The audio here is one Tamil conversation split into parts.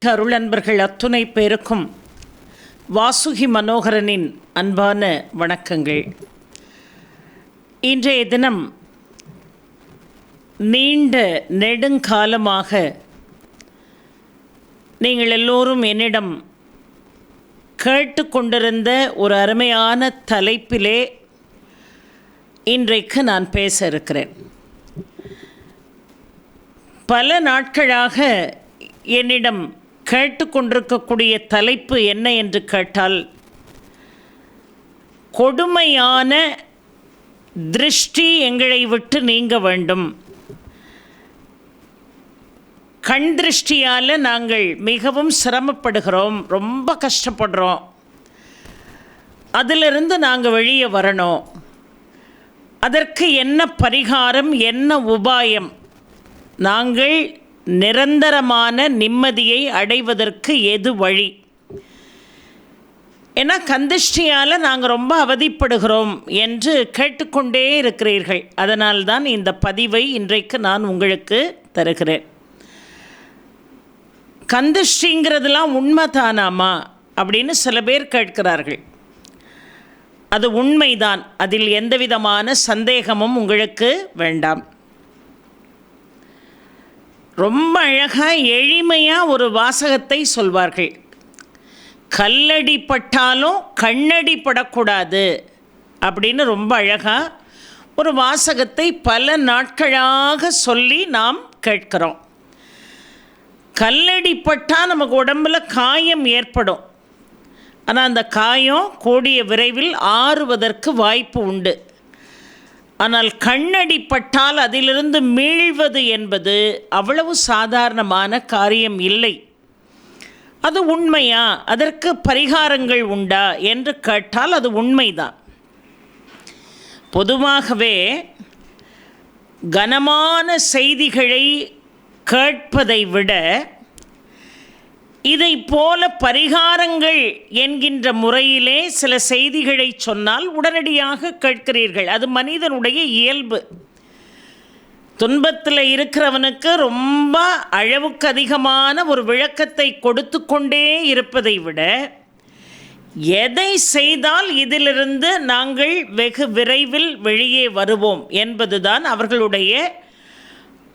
அருள் அன்பர்கள் அத்துணை பேருக்கும் வாசுகி மனோகரனின் அன்பான வணக்கங்கள். இன்றைய தினம் நீண்ட நெடுங்காலமாக நீங்கள் எல்லோரும் என்னிடம் கேட்டுக்கொண்டிருந்த ஒரு அருமையான தலைப்பிலே இன்றைக்கு நான் பேச இருக்கிறேன். பல நாட்களாக என்னிடம் கேட்டுக்கொண்டிருக்கக்கூடிய தலைப்பு என்ன என்று கேட்டால், கொடுமையான திருஷ்டி எங்களை விட்டு நீங்க வேண்டும். கண் திருஷ்டியால் நாங்கள் மிகவும் சிரமப்படுகிறோம், ரொம்ப கஷ்டப்படுறோம். அதிலிருந்து நாங்கள் வெளியே வரணும். அதற்கு என்ன பரிகாரம், என்ன உபாயம், நாங்கள் நிரந்தரமான நிம்மதியை அடைவதற்கு எது வழி? ஏன்னா கந்திஷ்டியால் நாங்கள் ரொம்ப அவதிப்படுகிறோம் என்று கேட்டுக்கொண்டே இருக்கிறீர்கள். அதனால்தான் இந்த பதிவை இன்றைக்கு நான் உங்களுக்கு தருகிறேன். கந்திஷ்டிங்கிறதுலாம் உண்மைதானாமா அப்படின்னு சில பேர் கேட்கிறார்கள். அது உண்மைதான், அதில் எந்தவிதமான சந்தேகமும் உங்களுக்கு வேண்டாம். ரொம்ப அழகாக எளிமையாக ஒரு வாசகத்தை சொல்வார்கள். கல்லடி பட்டாலும் கண்ணடி படக்கூடாது அப்படின்னு ரொம்ப அழகாக ஒரு வாசகத்தை பல நாட்களாக சொல்லி நாம் கேட்கிறோம். கல்லடி பட்டால் நமக்கு உடம்பில் காயம் ஏற்படும். ஆனால் அந்த காயம் கூடிய விரைவில் ஆறுவதற்கு வாய்ப்பு உண்டு. ஆனால் கண்ணடி பட்டால் அதிலிருந்து மீள்வது என்பது அவ்வளவு சாதாரணமான காரியம் இல்லை. அது உண்மையா? அதற்கு பரிகாரங்கள் உண்டா என்று கேட்டால் அது உண்மைதான். பொதுவாகவே கனமான செய்திகளை கேட்பதை விட இதை போல பரிகாரங்கள் என்கின்ற முறையிலே சில செய்திகளை சொன்னால் உடனடியாக கேட்கிறீர்கள். அது மனிதனுடைய இயல்பு. துன்பத்தில் இருக்கிறவனுக்கு ரொம்ப அளவுக்கு அதிகமான ஒரு விளக்கத்தை கொடுத்து கொண்டே இருப்பதை விட எதை செய்தால் இதிலிருந்து நாங்கள் வெகு விரைவில் வெளியே வருவோம் என்பதுதான் அவர்களுடைய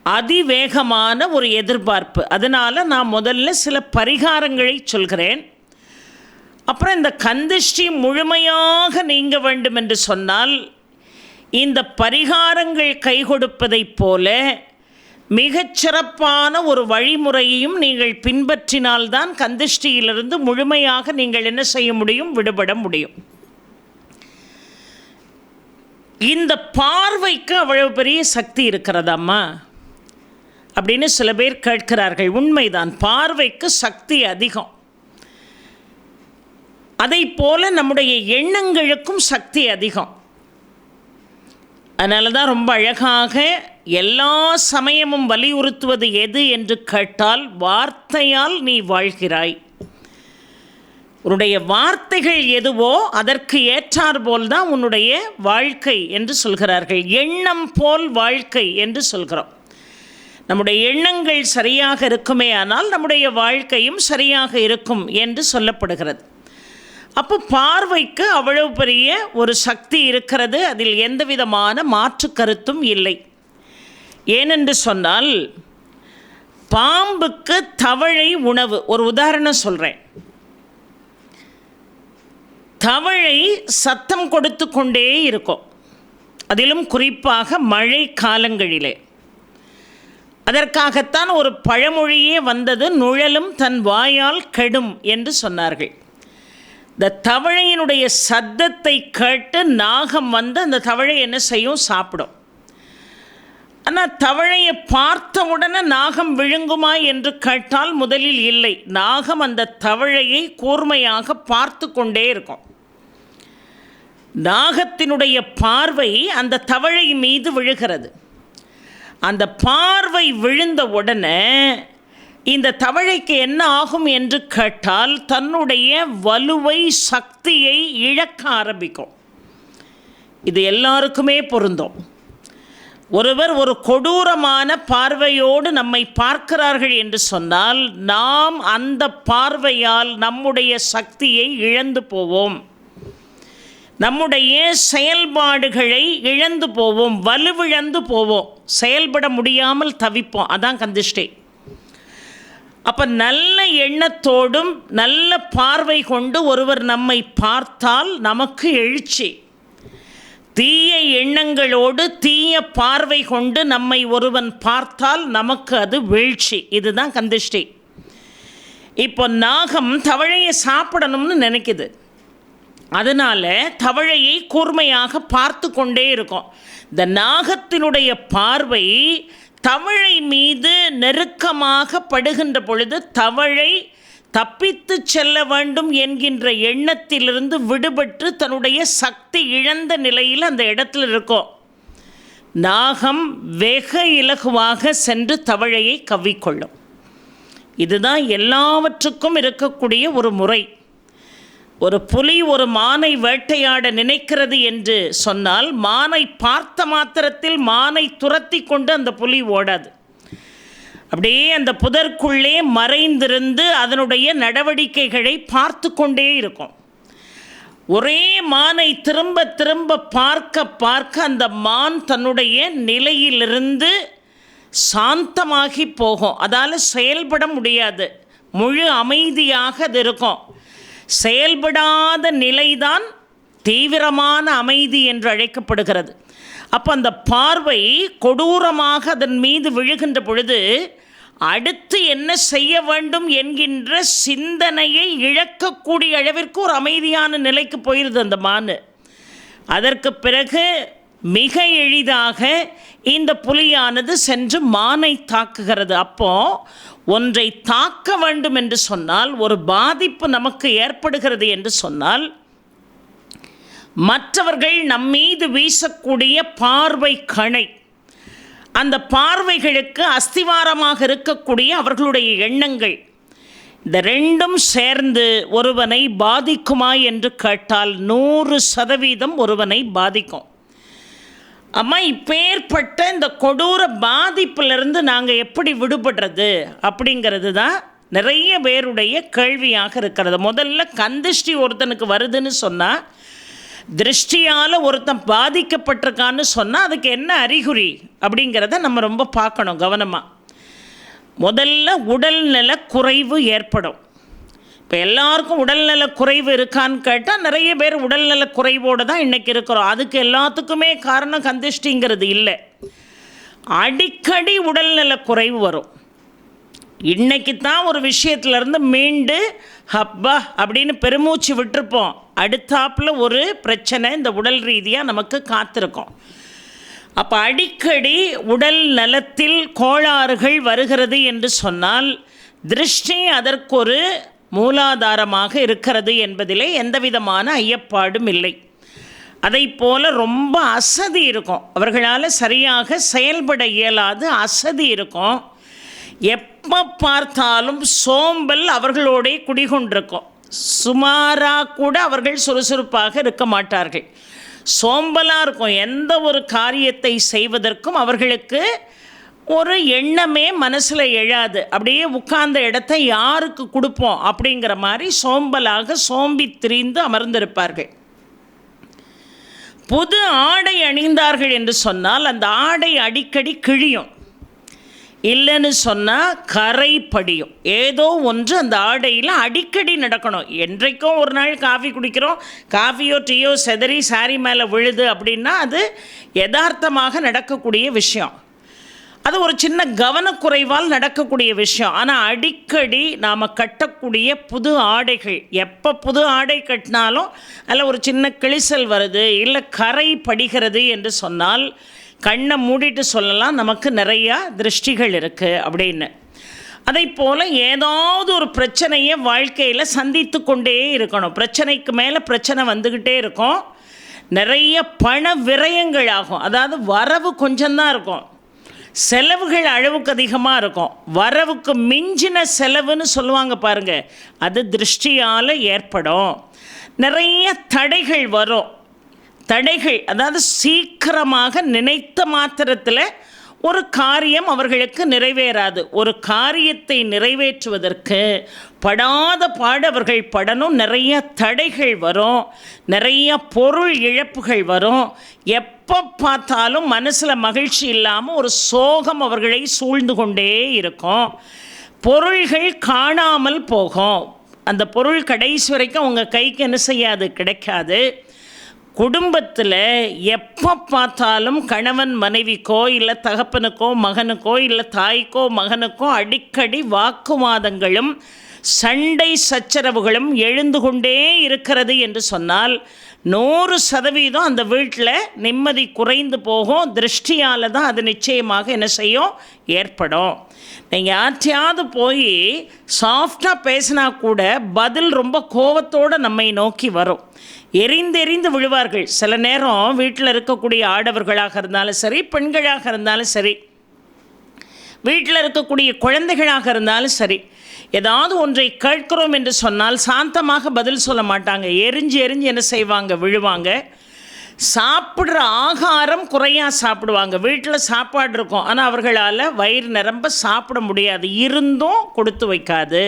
அதிவேகமான ஒரு எதிர்பார்ப்பு. அதனால் நான் முதல்ல சில பரிகாரங்களை சொல்கிறேன். அப்புறம் இந்த கந்திஷ்டி முழுமையாக நீங்க வேண்டும் என்று சொன்னால் இந்த பரிகாரங்கள் கை கொடுப்பதைப் போல மிகச்சிறப்பான ஒரு வழிமுறையையும் நீங்கள் பின்பற்றினால்தான் கந்திஷ்டியிலிருந்து முழுமையாக நீங்கள் என்ன செய்ய முடியும்? விடுபட முடியும். இந்த பார்வைக்கு அவ்வளவு பெரிய சக்தி இருக்கிறதாம்மா அப்படின்னு சில பேர் கேட்கிறார்கள். உண்மைதான், பார்வைக்கு சக்தி அதிகம். அதை போல நம்முடைய எண்ணங்களுக்கும் சக்தி அதிகம். அதனால தான் ரொம்ப அழகாக எல்லா சமயமும் வலியுறுத்துவது எது என்று கேட்டால், வார்த்தையால் நீ வாழ்கிறாய். உன்னுடைய வார்த்தைகள் எதுவோ அதற்கு ஏற்றார் போல்தான் உன்னுடைய வாழ்க்கை என்று சொல்கிறார்கள். எண்ணம் போல் வாழ்க்கை என்று சொல்கிறோம். நம்முடைய எண்ணங்கள் சரியாக இருக்குமே ஆனால் நம்முடைய வாழ்க்கையும் சரியாக இருக்கும் என்று சொல்லப்படுகிறது. அப்போ பார்வைக்கு அவ்வளவு பெரிய ஒரு சக்தி இருக்கிறது. அதில் எந்த விதமான மாற்று கருத்தும் இல்லை. ஏனென்று சொன்னால், பாம்புக்கு தவளை உணவு. ஒரு உதாரணம் சொல்கிறேன். தவளை சத்தம் கொடுத்து கொண்டே இருக்கும், அதிலும் குறிப்பாக மழை காலங்களிலே. அதற்காகத்தான் ஒரு பழமொழியே வந்தது, நுழலும் தன் வாயால் கெடும் என்று சொன்னார்கள். இந்த தவளையினுடைய சத்தத்தை கேட்டு நாகம் வந்து அந்த தவளை என்ன செய்யும்? சாப்பிடும். ஆனால் தவளையை பார்த்த உடனே நாகம் விழுங்குமா என்று கேட்டால் முதலில் இல்லை. நாகம் அந்த தவளையை கூர்மையாக பார்த்து கொண்டே இருக்கும். நாகத்தினுடைய பார்வை அந்த தவளை மீது விழுகிறது. அந்த பார்வை விழுந்த உடனே இந்த தவளைக்கு என்ன ஆகும் என்று கேட்டால், தன்னுடைய வலுவை, சக்தியை இழக்க ஆரம்பிக்கும். இது எல்லாருக்குமே பொருந்தும். ஒருவர் ஒரு கொடூரமான பார்வையோடு நம்மை பார்க்கிறார்கள் என்று சொன்னால் நாம் அந்த பார்வையால் நம்முடைய சக்தியை இழந்து போவோம், நம்முடைய செயல்பாடுகளை இழந்து போவோம், வலுவிழந்து போவோம், செயல்பட முடியாமல் தவிப்போம். அதான் கந்திஷ்டை. அப்போ நல்ல எண்ணத்தோடும் நல்ல பார்வை கொண்டு ஒருவர் நம்மை பார்த்தால் நமக்கு எழுச்சி. தீய எண்ணங்களோடு தீய பார்வை கொண்டு நம்மை ஒருவன் பார்த்தால் நமக்கு அது வீழ்ச்சி. இதுதான் கந்திஷ்டை. இப்போ நாகம் தவளையை சாப்பிடணும்னு நினைக்குது. அதனால் தவளையை கூர்மையாக பார்த்து கொண்டே இருக்கும். இந்த நாகத்தினுடைய பார்வை தவளை மீது நெருக்கமாக படுகின்ற பொழுது தவளை தப்பித்து செல்ல வேண்டும் என்கின்ற எண்ணத்திலிருந்து விடுபட்டு தன்னுடைய சக்தி இழந்த நிலையில் அந்த இடத்துல இருக்கும். நாகம் வெக இலகுவாக சென்று தவளையை கவ்விக்கொள்ளும். இதுதான் எல்லாவற்றுக்கும் இருக்கக்கூடிய ஒரு முறை. ஒரு புலி ஒரு மானை வேட்டையாட நினைக்கிறது என்று சொன்னால் மானை பார்த்த மாத்திரத்தில் மானை துரத்தி கொண்டு அந்த புலி ஓடாது. அப்படியே அந்த புதற்குள்ளே மறைந்திருந்து அதனுடைய நடவடிக்கைகளை பார்த்து கொண்டே இருக்கும். ஒரே மானை திரும்ப திரும்ப பார்க்க பார்க்க அந்த மான் தன்னுடைய நிலையிலிருந்து சாந்தமாகி போகும். அதால் செயல்பட முடியாது, முழு அமைதியாக அது இருக்கும். செயல்படாத நிலைதான் தீவிரமான அமைதி என்று அழைக்கப்படுகிறது. அப்போ அந்த பார்வை கொடூரமாக அதன் மீது விழுகின்ற பொழுது அடுத்து என்ன செய்ய வேண்டும் என்கின்ற சிந்தனையை இழக்கக்கூடிய அளவிற்கு ஒரு அமைதியான நிலைக்கு போயிடுது அந்த மான். அதற்கு பிறகு மிக எளிதாக இந்த புலியானது சென்று மானை தாக்குகிறது. அப்போது ஒன்றை தாக்க வேண்டும் என்று சொன்னால், ஒரு பாதிப்பு நமக்கு ஏற்படுகிறது என்று சொன்னால், மற்றவர்கள் நம்மீது வீசக்கூடிய பார்வை கணை, அந்த பார்வைகளுக்கு அஸ்திவாரமாக இருக்கக்கூடிய அவர்களுடைய எண்ணங்கள், இந்த ரெண்டும் சேர்ந்து ஒருவனை பாதிக்குமா என்று கேட்டால் 100% ஒருவனை பாதிக்கும். அம்மா, இப்பேற்பட்ட இந்த கொடூர பாதிப்பிலிருந்து நாங்கள் எப்படி விடுபடுறது அப்படிங்கிறது தான் நிறைய பேருடைய கேள்வியாக இருக்கிறது. முதல்ல கந்திஷ்டி ஒருத்தனுக்கு வருதுன்னு சொன்னால், திருஷ்டியால் ஒருத்தன் பாதிக்கப்பட்டிருக்கான்னு சொன்னால் அதுக்கு என்ன அறிகுறி அப்படிங்கிறத நம்ம ரொம்ப பார்க்கணும் கவனமாக. முதல்ல உடல்நல குறைவு ஏற்படும். இப்போ எல்லாருக்கும் உடல்நல குறைவு இருக்கான்னு கேட்டால் நிறைய பேர் உடல்நல குறைவோடு தான் இன்றைக்கி இருக்கிறோம். அதுக்கு எல்லாத்துக்குமே காரணம் கந்திஷ்டிங்கிறது இல்லை. அடிக்கடி உடல்நல குறைவு வரும். இன்றைக்கி தான் ஒரு விஷயத்துலேருந்து மீண்டு ஹப்பா அப்படின்னு பெருமூச்சு விட்டுருப்போம், அடுத்தாப்பில் ஒரு பிரச்சனை இந்த உடல் ரீதியாக நமக்கு காத்திருக்கோம். அப்போ அடிக்கடி உடல் நலத்தில் கோளாறுகள் வருகிறது என்று சொன்னால் திருஷ்டி அதற்கு ஒரு மூலாதாரமாக இருக்கிறது என்பதிலே எந்த விதமான ஐயப்பாடும் இல்லை. அதை போல் ரொம்ப அசதி இருக்கும், அவர்களால் சரியாக செயல்பட இயலாது, அசதி இருக்கும். எப்போ பார்த்தாலும் சோம்பல் அவர்களோடே குடிகொண்டிருக்கும். சுமாராக கூட அவர்கள் சுறுசுறுப்பாக இருக்க மாட்டார்கள், சோம்பலாக இருக்கும். எந்த ஒரு காரியத்தை செய்வதற்கும் அவர்களுக்கு ஒரு எண்ணமே மனசில் எழாது. அப்படியே உட்கார்ந்த இடத்த யாருக்கு கொடுப்போம் அப்படிங்கிற மாதிரி சோம்பலாக சோம்பி திரிந்து அமர்ந்திருப்பார்கள். புது ஆடை அணிந்தார்கள் என்று சொன்னால் அந்த ஆடை அடிக்கடி கிழியும், இல்லைன்னு சொன்னால் கரை படியும். ஏதோ ஒன்று அந்த ஆடையில் அடிக்கடி நடக்கணும். என்றைக்கும் ஒரு நாள் காஃபி குடிக்கிறோம், காஃபியோ டீயோ செதறி சாரி மேலே விழுது அப்படின்னா அது யதார்த்தமாக நடக்கக்கூடிய விஷயம். அது ஒரு சின்ன கவனக்குறைவால் நடக்கக்கூடிய விஷயம். ஆனால் அடிக்கடி நாம் கட்டக்கூடிய புது ஆடைகள், எப்போ புது ஆடை கட்டினாலும் அதில் ஒரு சின்ன கிழிசல் வருது, இல்லை கரை படிகிறது என்று சொன்னால் கண்ணை மூடிட்டு சொல்லலாம் நமக்கு நிறையா திருஷ்டிகள் இருக்குது அப்படின்னு. அதை போல் ஏதாவது ஒரு பிரச்சனையை வாழ்க்கையில் சந்தித்து கொண்டே இருக்கணும். பிரச்சனைக்கு மேலே பிரச்சனை வந்துக்கிட்டே இருக்கும். நிறைய பண விரயங்கள் ஆகும். அதாவது வரவு கொஞ்சம்தான் இருக்கும், செலவுகள் அளவுக்கு அதிகமாக இருக்கும். வரவுக்கு மிஞ்சின செலவுன்னு சொல்லுவாங்க பாருங்கள், அது திருஷ்டியால் ஏற்படும். நிறைய தடைகள் வரும். தடைகள், அதாவது சீக்கிரமாக நினைத்த மாத்திரத்தில் ஒரு காரியம் அவர்களுக்கு நிறைவேறாது. ஒரு காரியத்தை நிறைவேற்றுவதற்கு படாத பாடு அவர்கள் படணும். நிறைய தடைகள் வரும், நிறைய பொருள் இழப்புகள் வரும். எப்போ பார்த்தாலும் மனசில் மகிழ்ச்சி இல்லாமல் ஒரு சோகம் அவர்களை சூழ்ந்து கொண்டே இருக்கும். பொருள்கள் காணாமல் போகும். அந்த பொருள் கடைசி வரைக்கும் உங்கள் கைக்கு என்ன செய்யாது, கிடைக்காது. குடும்பத்தில் எப்போ பார்த்தாலும் கணவன் மனைவிக்கோ இல்லை தகப்பனுக்கோ மகனுக்கோ இல்லை தாய்க்கோ மகனுக்கோ அடிக்கடி வாக்குவாதங்களும் சண்டை சச்சரவுகளும் எழுந்து கொண்டே இருக்கிறது என்று சொன்னால் 100% அந்த வீட்டில் நிம்மதி குறைந்து போகும். திருஷ்டியால் தான் அது நிச்சயமாக என்ன செய்யும், ஏற்படும். நீங்கள் யார்ட்டையாவது போய் சாஃப்டாக பேசினா கூட பதில் ரொம்ப கோபத்தோடு நம்மை நோக்கி வரும். எரிந்தெறிந்து விழுவார்கள். சில நேரம் வீட்டில் இருக்கக்கூடிய ஆடவர்களாக இருந்தாலும் சரி, பெண்களாக இருந்தாலும் சரி, வீட்டில் இருக்கக்கூடிய குழந்தைகளாக இருந்தாலும் சரி, ஏதாவது ஒன்றை கேட்கிறோம் என்று சொன்னால் சாந்தமாக பதில் சொல்ல மாட்டாங்க. எரிஞ்சு என்ன செய்வாங்க, விழுவாங்க. சாப்பிட்ற ஆகாரம் குறையாக சாப்பிடுவாங்க. வீட்டில் சாப்பாடு இருக்கும், ஆனால் அவர்களால் வயிறு நிரம்ப சாப்பிட முடியாது. இருந்தும் கொடுத்து வைக்காது.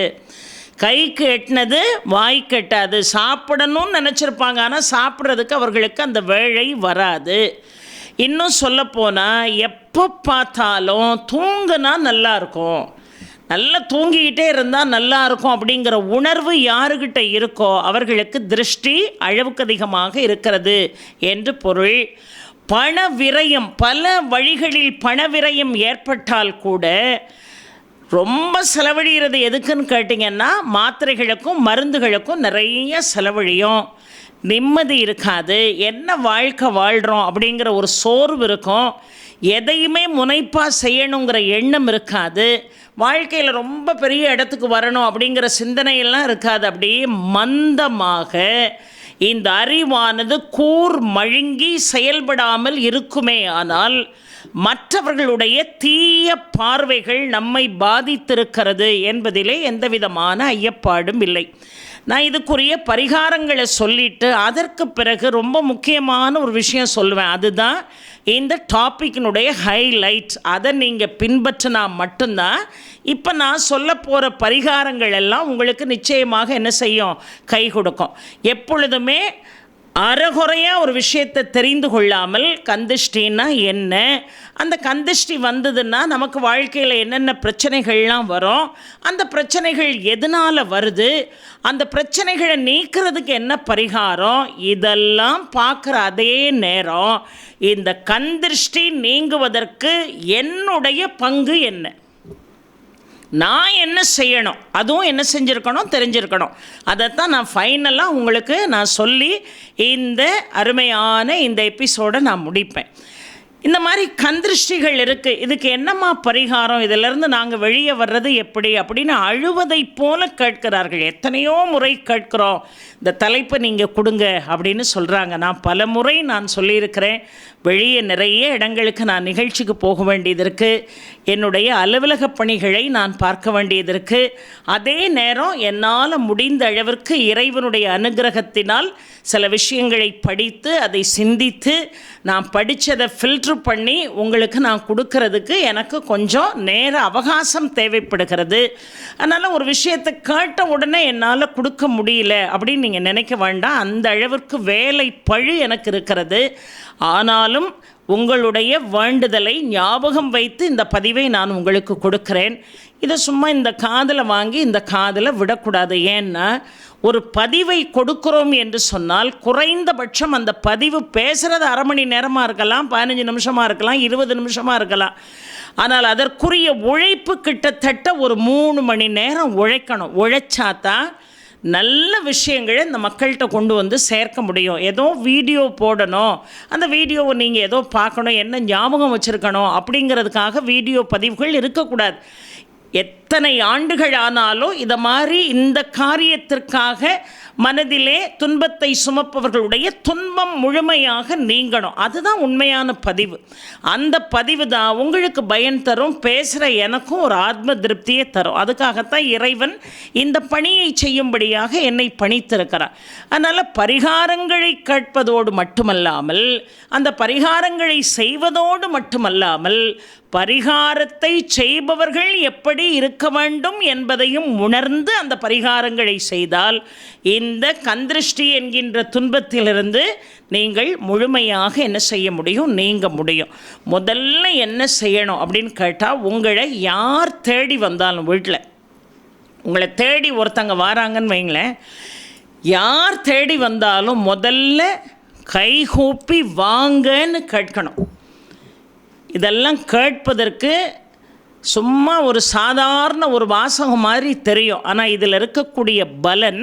கைக்கு எட்டினது வாய்க்கு எட்டாது. சாப்பிடணும்னு நினச்சிருப்பாங்க, ஆனால் சாப்பிட்றதுக்கு அவர்களுக்கு அந்த வேலை வராது. இன்னும் சொல்லப்போனால் எப்போ பார்த்தாலும் தூங்குனா நல்லாயிருக்கும், நல்லா தூங்கிக்கிட்டே இருந்தால் நல்லா இருக்கும் அப்படிங்கிற உணர்வு யாருக்கிட்ட இருக்கோ அவர்களுக்கு திருஷ்டி அளவுக்கு அதிகமாக இருக்கிறது என்று பொருள். பண விரயம், பல வழிகளில் பண விரயம் ஏற்பட்டால் கூட ரொம்ப செலவழிகிறது எதுக்குன்னு கேட்டிங்கன்னா மாத்திரைகளுக்கும் மருந்துகளுக்கும் நிறைய செலவழியும். நிம்மதி இருக்காது. என்ன வாழ்க்கை வாழ்கிறோம் அப்படிங்கிற ஒரு சோர்வு இருக்கும். எதையுமே முனைப்பாக செய்யணுங்கிற எண்ணம் இருக்காது. வாழ்க்கையில் ரொம்ப பெரிய இடத்துக்கு வரணும் அப்படிங்கிற சிந்தனையெல்லாம் இருக்காது. அப்படியே மந்தமாக இந்த அறிவானது கூர் மழுங்கி செயல்படாமல் இருக்குமே. ஆனால் மற்றவர்களுடைய தீய பார்வைகள் நம்மை பாதித்திருக்கிறது என்பதிலே எந்தவிதமான ஐயப்பாடும் இல்லை. நான் இதுக்குரிய பரிகாரங்களை சொல்லிவிட்டு அதற்கு பிறகு ரொம்ப முக்கியமான ஒரு விஷயம் சொல்லுவேன். அதுதான் இந்த டாப்பிக்கினுடைய ஹைலைட். அதை நீங்கள் பின்பற்றினா மட்டும்தான் இப்போ நான் சொல்ல போகிற பரிகாரங்கள் எல்லாம் உங்களுக்கு நிச்சயமாக என்ன செய்யும், கை கொடுக்கும். எப்பொழுதுமே அறகுறையாக ஒரு விஷயத்தை தெரிந்து கொள்ளாமல் கந்திஷ்டின்னா என்ன, அந்த கந்திஷ்டி வந்ததுன்னா நமக்கு வாழ்க்கையில் என்னென்ன பிரச்சனைகள்லாம் வரும், அந்த பிரச்சனைகள் எதனால் வருது, அந்த பிரச்சனைகளை நீக்கிறதுக்கு என்ன பரிகாரம், இதெல்லாம் பார்க்குற அதே நேரம் இந்த கந்திஷ்டி நீங்குவதற்கு என்னுடைய பங்கு என்ன, நான் என்ன செய்யணும், அதுவும் என்ன செஞ்சுருக்கணும், தெரிஞ்சிருக்கணும். அதைத்தான் நான் ஃபைனலாக உங்களுக்கு நான் சொல்லி இந்த அருமையான இந்த எபிசோடை நான் முடிப்பேன். இந்த மாதிரி கந்திருஷ்டிகள் இருக்குது, இதுக்கு என்னம்மா பரிகாரம், இதிலிருந்து நாங்கள் வெளியே வர்றது எப்படி அப்படின்னு அழுவதை போல கேட்கிறார்கள். எத்தனையோ முறை கேட்குறோம், இந்த தலைப்பை நீங்கள் கொடுங்க அப்படின்னு சொல்கிறாங்க. நான் பல முறை நான் சொல்லியிருக்கிறேன். வெளியே நிறைய இடங்களுக்கு நான் நிகழ்ச்சிக்கு போக வேண்டியது இருக்குது, என்னுடைய அலுவலக பணிகளை நான் பார்க்க வேண்டியது இருக்குது. அதே நேரம் என்னால் முடிந்த அளவிற்கு இறைவனுடைய அனுகிரகத்தினால் சில விஷயங்களை படித்து அதை சிந்தித்து நான் படித்ததை ஃபில்ட்ரு பண்ணி உங்களுக்கு நான் கொடுக்கறதுக்கு எனக்கு கொஞ்சம் நேர அவகாசம் தேவைப்படுகிறது. அதனால் ஒரு விஷயத்தை கேட்ட உடனே என்னால் கொடுக்க முடியல அப்படின்னு நீங்கள் நினைக்க வேண்டாம். அந்த அளவிற்கு வேலை பழு எனக்கு இருக்கிறது. ஆனாலும் உங்களுடைய வேண்டுதலை ஞாபகம் வைத்து இந்த பதிவை நான் உங்களுக்கு கொடுக்கிறேன். இதை சும்மா இந்த காதில் வாங்கி இந்த காதில் விடக்கூடாது. ஏன்னா ஒரு பதிவை கொடுக்குறோம் என்று சொன்னால் குறைந்தபட்சம் அந்த பதிவு பேசுகிறது அரை மணி நேரமாக இருக்கலாம், 15 நிமிஷமாக இருக்கலாம், 20 நிமிஷமாக இருக்கலாம். ஆனால் அதற்குரிய உழைப்பு கிட்டத்தட்ட ஒரு 3 மணி நேரம் உழைக்கணும். உழைச்சாதான் நல்ல விஷயங்களை இந்த மக்கள்கிட்ட கொண்டு வந்து சேர்க்க முடியும். ஏதோ வீடியோ போடணும், அந்த வீடியோவை நீங்கள் ஏதோ பார்க்கணும், என்ன ஞாபகம் வச்சுருக்கணும் அப்படிங்கிறதுக்காக வீடியோ பதிவுகள் இருக்கக்கூடாது. எத்தனை ஆண்டுகள் ஆனாலும் இதை மாதிரி இந்த காரியத்திற்காக மனதிலே துன்பத்தை சுமப்பவர்களுடைய துன்பம் முழுமையாக நீங்கணும். அதுதான் உண்மையான பதிவு. அந்த பதிவு தான் உங்களுக்கு பயன் தரும், பேசுகிற எனக்கும் ஒரு ஆத்ம திருப்தியை தரும். அதுக்காகத்தான் இறைவன் இந்த பணியை செய்யும்படியாக என்னை பணித்திருக்கிறார். அதனால் பரிகாரங்களை கேட்பதோடு மட்டுமல்லாமல், அந்த பரிகாரங்களை செய்வதோடு மட்டுமல்லாமல், பரிகாரத்தை செய்பவர்கள் எப்படி இருக்க வேண்டும் என்பதையும் உணர்ந்து அந்த பரிகாரங்களை செய்தால் இந்த கந்திருஷ்டி என்கின்ற துன்பத்திலிருந்து நீங்கள் முழுமையாக என்ன செய்ய முடியும், நீங்க முடியும். முதல்ல என்ன செய்யணும் அப்படின்னு கேட்டால், உங்களை யார் தேடி வந்தாலும், வீட்டில் உங்களை தேடி ஒருத்தங்க வராங்கன்னு வைங்களேன், யார் தேடி வந்தாலும் முதல்ல கைகூப்பி வாங்கன்னு கேட்கணும். இதெல்லாம் கேட்பதற்கு சும்மா ஒரு சாதாரண ஒரு வாசகம் மாதிரி தெரியும். ஆனால் இதில் இருக்கக்கூடிய பலன்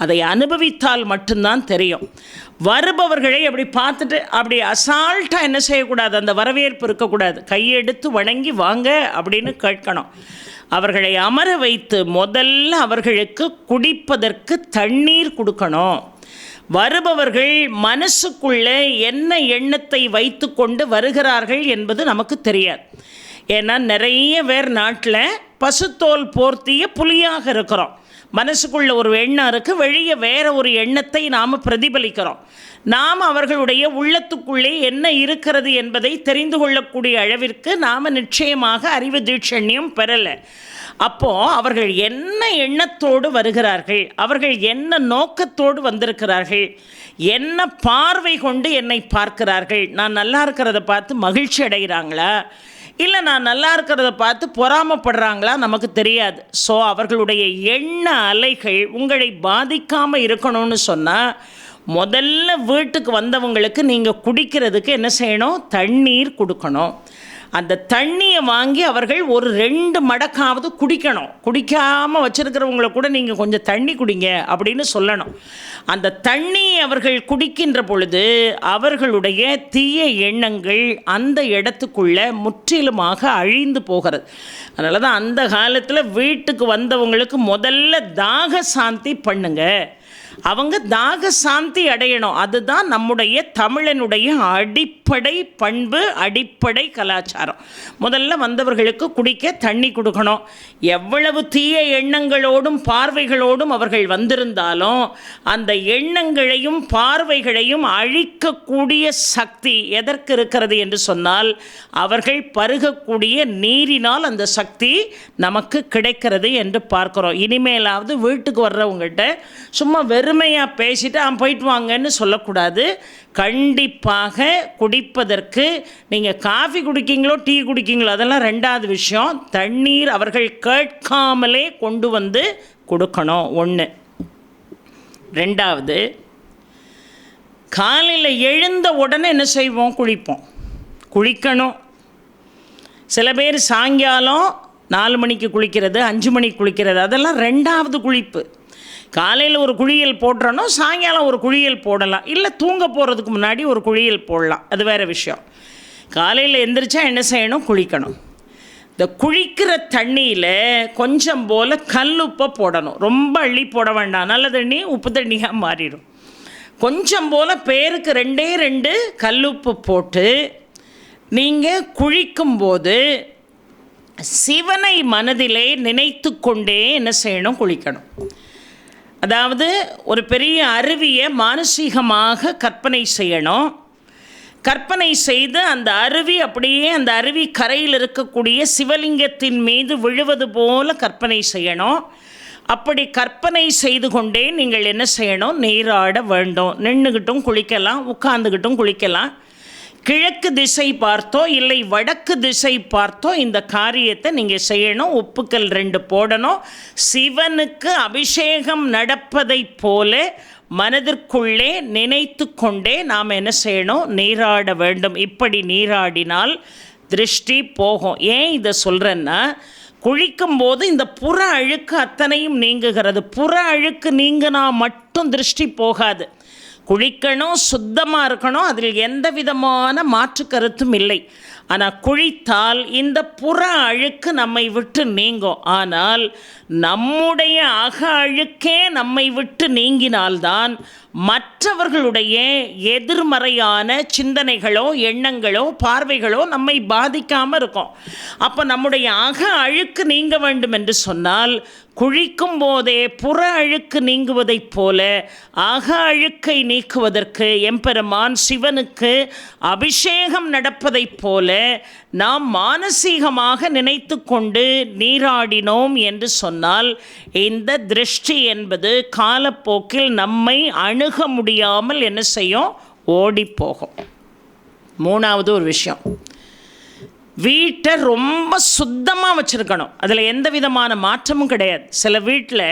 அதை அனுபவித்தால் மட்டும்தான் தெரியும். வருபவர்களை அப்படி பார்த்துட்டு அப்படி அசால்ட்டாக என்ன செய்யக்கூடாது, அந்த வரவேற்பு இருக்கக்கூடாது. கையெடுத்து வணங்கி வாங்க அப்படின்னு கேட்கணும். அவர்களை அமர வைத்து முதல்ல அவர்களுக்கு குடிப்பதற்கு தண்ணீர் கொடுக்கணும். வருபவர்கள் மனசுக்குள்ளே என்ன எண்ணத்தை வைத்து கொண்டு வருகிறார்கள் என்பது நமக்கு தெரியாது. ஏன்னா நிறைய பேர் நாட்டில் பசுத்தோல் போர்த்திய புலியாக இருக்கிறோம். மனசுக்குள்ள ஒரு எண்ணம் இருக்குது, வெளியே வேறு ஒரு எண்ணத்தை நாம் பிரதிபலிக்கிறோம். நாம் அவர்களுடைய உள்ளத்துக்குள்ளே என்ன இருக்கிறது என்பதை தெரிந்து கொள்ளக்கூடிய அளவிற்கு நாம் நிச்சயமாக அறிவு தீட்சண்யம் பெறலை. அப்போது அவர்கள் என்ன எண்ணத்தோடு வருகிறார்கள், அவர்கள் என்ன நோக்கத்தோடு வந்திருக்கிறார்கள், என்ன பார்வை கொண்டு என்னை பார்க்கிறார்கள், நான் நல்லா இருக்கிறத பார்த்து மகிழ்ச்சி அடைகிறாங்களா, இல்லை நான் நல்லா இருக்கிறத பார்த்து பொறாமப்படுறாங்களா, நமக்கு தெரியாது. ஸோ அவர்களுடைய எண்ண அலைகள் உங்களை பாதிக்காமல் இருக்கணும்னு சொன்னால், முதல்ல வீட்டுக்கு வந்தவங்களுக்கு நீங்கள் குடிக்கிறதுக்கு என்ன செய்யணும், தண்ணீர் கொடுக்கணும். அந்த தண்ணியை வாங்கி அவர்கள் ஒரு 2 மடக்காவது குடிக்கணும். குடிக்காமல் வச்சுருக்கிறவங்கள கூட நீங்கள் கொஞ்சம் தண்ணி குடிங்க அப்படின்னு சொல்லணும். அந்த தண்ணியை அவர்கள் குடிக்கின்ற பொழுது அவர்களுடைய தீய எண்ணங்கள் அந்த இடத்துக்குள்ளே முற்றிலுமாக அழிந்து போகிறது. அதனால தான் அந்த காலத்தில் வீட்டுக்கு வந்தவங்களுக்கு முதல்ல தாக சாந்தி பண்ணுங்க. அவங்க தாக சாந்தி அடையணும். அதுதான் நம்முடைய தமிழனுடைய அடிப்படை பண்பு, அடிப்படை கலாச்சாரம். முதல்ல வந்தவர்களுக்கு குடிக்க தண்ணி கொடுக்கணும். எவ்வளவு தீய எண்ணங்களோடும் பார்வைகளோடும் அவர்கள் வந்திருந்தாலும் அந்த எண்ணங்களையும் பார்வைகளையும் அழிக்கக்கூடிய சக்தி எதற்கு இருக்கிறது என்று சொன்னால், அவர்கள் பருகக்கூடிய நீரினால் அந்த சக்தி நமக்கு கிடைக்கிறது என்று பார்க்கிறோம். இனிமேலாவது வீட்டுக்கு வர்றவங்ககிட்ட சும்மா வெறுமையாக பேசிட்டு போயிட்டு வாங்கன்னு சொல்லக்கூடாது. கண்டிப்பாக குடிப்பதற்கு நீங்கள் காஃபி குடிக்கீங்களோ டீ குடிக்கீங்களோ அதெல்லாம் 2வது விஷயம். தண்ணீர் அவர்கள் கேட்காமலே கொண்டு வந்து கொடுக்கணும். 1. 2வது, காலையில் எழுந்த உடனே என்ன செய்வோம், குளிப்போம். குளிக்கணும். சில பேர் சாயங்காலம் 4 மணிக்கு குளிக்கிறது, 5 மணிக்கு குளிக்கிறது, அதெல்லாம் 2வது குளிப்பு. காலையில் ஒரு குளியல் போடுறோன்னா சாயங்காலம் ஒரு குளியல் போடலாம், இல்லை தூங்க போகிறதுக்கு முன்னாடி ஒரு குளியல் போடலாம், அது வேறு விஷயம். காலையில் எந்திரிச்சா என்ன செய்யணும், குளிக்கணும். இந்த குளிக்கிற தண்ணியில் கொஞ்சம் போல் கல்லுப்பை போடணும். ரொம்ப அள்ளி போட வேண்டாம், நல்ல தண்ணி உப்பு தண்ணியாக மாறிடும். கொஞ்சம் போல் பேருக்கு 2 கல்லுப்பு போட்டு நீங்கள் குளிக்கும்போது சிவனை மனதிலே நினைத்து கொண்டே என்ன செய்யணும், குளிக்கணும். அதாவது ஒரு பெரிய அருவியை மானசீகமாக கற்பனை செய்யணும். கற்பனை செய்து அந்த அருவி அப்படியே அந்த அருவி கரையில் இருக்கக்கூடிய சிவலிங்கத்தின் மீது விழுவது போல கற்பனை செய்யணும். அப்படி கற்பனை செய்து கொண்டே நீங்கள் என்ன செய்யணும், நீராட வேண்டும். நின்றுக்கிட்டும் குளிக்கலாம், உட்கார்ந்துக்கிட்டும் குளிக்கலாம். கிழக்கு திசை பார்த்தோ இல்லை வடக்கு திசை பார்த்தோ இந்த காரியத்தை நீங்கள் செய்யணும். உப்புக்கல் 2 போடணும். சிவனுக்கு அபிஷேகம் நடப்பதைப் போல மனதிற்குள்ளே நினைத்து கொண்டே நாம் என்ன செய்யணும், நீராட வேண்டும். இப்படி நீராடினால் திருஷ்டி போகும். ஏன் இதை சொல்கிறேன்னா, குளிக்கும்போது இந்த புற அழுக்கு அத்தனையும் நீங்குகிறது. புற அழுக்கு நீங்கினா மட்டும் திருஷ்டி போகாது. குளிக்கணும், சுத்தமாக இருக்கணும், அதில் எந்த விதமான மாற்று கருத்தும் இல்லை. ஆனால் குளித்தால் இந்த புற அழுக்கு நம்மை விட்டு நீங்கும். ஆனால் நம்முடைய அக அழுக்கே நம்மை விட்டு நீங்கினால்தான் மற்றவர்களுடைய எதிர்மறையான சிந்தனைகளோ எண்ணங்களோ பார்வைகளோ நம்மை பாதிக்காமல் இருக்கும். அப்போ நம்முடைய அக அழுக்கு நீங்க வேண்டும் என்று சொன்னால் குளிக்கும் போதே புற அழுக்கு நீங்குவதைப் போல அக அழுக்கை நீக்குவதற்கு எம்பெருமான் சிவனுக்கு அபிஷேகம் நடப்பதைப் போல நாம் மானசீகமாக நினைத்து கொண்டு நீராடினோம் என்று சொன்னால் இந்த திருஷ்டி என்பது காலப்போக்கில் நம்மை அணுக முடியாமல் என்ன செய்யும், ஓடி போகும். மூணாவது ஒரு விஷயம், வீட்டை ரொம்ப சுத்தமாக வச்சுருக்கணும். அதில் எந்த விதமான மாற்றமும் கிடையாது. சில வீட்டில்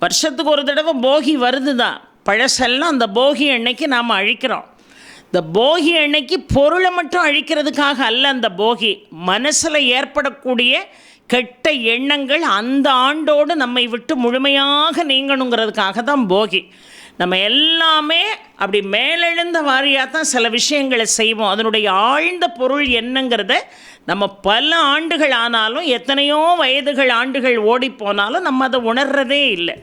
வருஷத்துக்கு ஒரு தடவை போகி வருது தான், பழசெல்லாம் அந்த போகி அன்னைக்கு நாம் அழிக்கிறோம். இந்த போகி அன்னைக்கு பொருளை மட்டும் அழிக்கிறதுக்காக அல்ல, அந்த போகி மனசில் ஏற்படக்கூடிய கெட்ட எண்ணங்கள் அந்த ஆண்டோடு நம்மை விட்டு முழுமையாக நீங்கணுங்கிறதுக்காக தான் போகி. நம்ம எல்லாமே அப்படி மேலெழுந்த வாரியாக தான் சில விஷயங்களை செய்வோம். அதனுடைய ஆழ்ந்த பொருள் என்னங்கிறத நம்ம பல ஆண்டுகள் ஆனாலும் எத்தனையோ வயதுகள் ஆண்டுகள் ஓடி போனாலும் நம்ம அதை உணர்றதே இல்லை.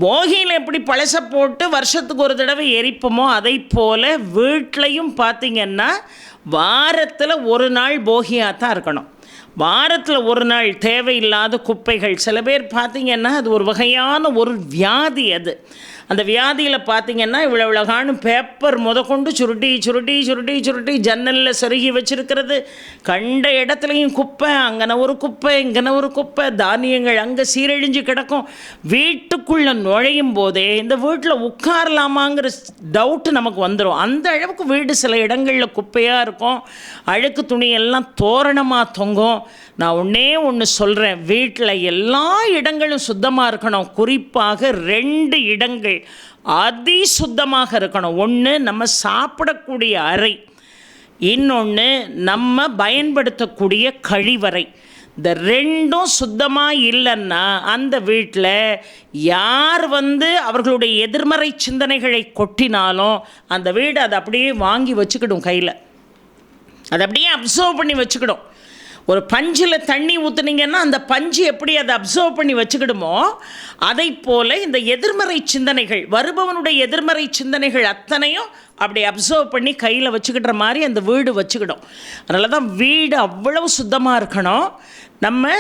போகியில் எப்படி பழசை போட்டு வருஷத்துக்கு ஒரு தடவை எரிப்போமோ அதை போல் வீட்லையும் பார்த்திங்கன்னா வாரத்தில் ஒரு நாள் போகியாக தான் இருக்கணும். வாரத்தில் ஒரு நாள் தேவையில்லாத குப்பைகள், சில பேர் பார்த்திங்கன்னா அது ஒரு வகையான ஒரு வியாதி. அது அந்த வியாதியில் பார்த்திங்கன்னா இவ்வளோ காணும் பேப்பர் முதற்கொண்டு சுருட்டி சுருட்டி சுருட்டி சுருட்டி ஜன்னலில் செருகி வச்சுருக்கிறது, கண்ட இடத்துலையும் குப்பை, அங்கன ஒரு குப்பை இங்கன ஒரு குப்பை, தானியங்கள் அங்கே சீரழிஞ்சு கிடக்கும். வீட்டுக்குள்ளே நுழையும் போதே இந்த வீட்டில் உட்காரலாமாங்கிற டவுட்டு நமக்கு வந்துடும். அந்த அளவுக்கு வீடு சில இடங்களில் குப்பையாக இருக்கும், அழுக்கு துணியெல்லாம் தோரணமாக தொங்கும். நான் ஒன்று சொல்கிறேன், வீட்டில் எல்லா இடங்களும் சுத்தமாக இருக்கணும். குறிப்பாக 2 இடங்கள் அதி சுத்தமாக இருக்கணும். ஒன்று நம்ம சாப்பிடக்கூடிய அறை, இன்னொன்று நம்ம பயன்படுத்தக்கூடிய கழிவறை. இந்த 2ம் சுத்தமாக இல்லைன்னா அந்த வீட்டில் யார் அவர்களுடைய எதிர்மறை சிந்தனைகளை கொட்டினாலும் அந்த வீடு அதை அப்படியே வாங்கி வச்சுக்கிடும் கையில், அதை அப்படியே அப்சர்வ் பண்ணி வச்சுக்கிடும். ஒரு பஞ்சில் தண்ணி ஊற்றுனீங்கன்னா அந்த பஞ்சு எப்படி அதை அப்சர்வ் பண்ணி வச்சுக்கிடுமோ அதை போல் இந்த எதிர்மறை சிந்தனைகள், வருபவனுடைய எதிர்மறை சிந்தனைகள் அத்தனையும் அப்படி அப்சர்வ் பண்ணி கையில் வச்சுக்கிற மாதிரி அந்த வீடு வச்சுக்கிடும். அதனால தான் வீடு அவ்வளவு சுத்தமாக இருக்கணும். நம்ம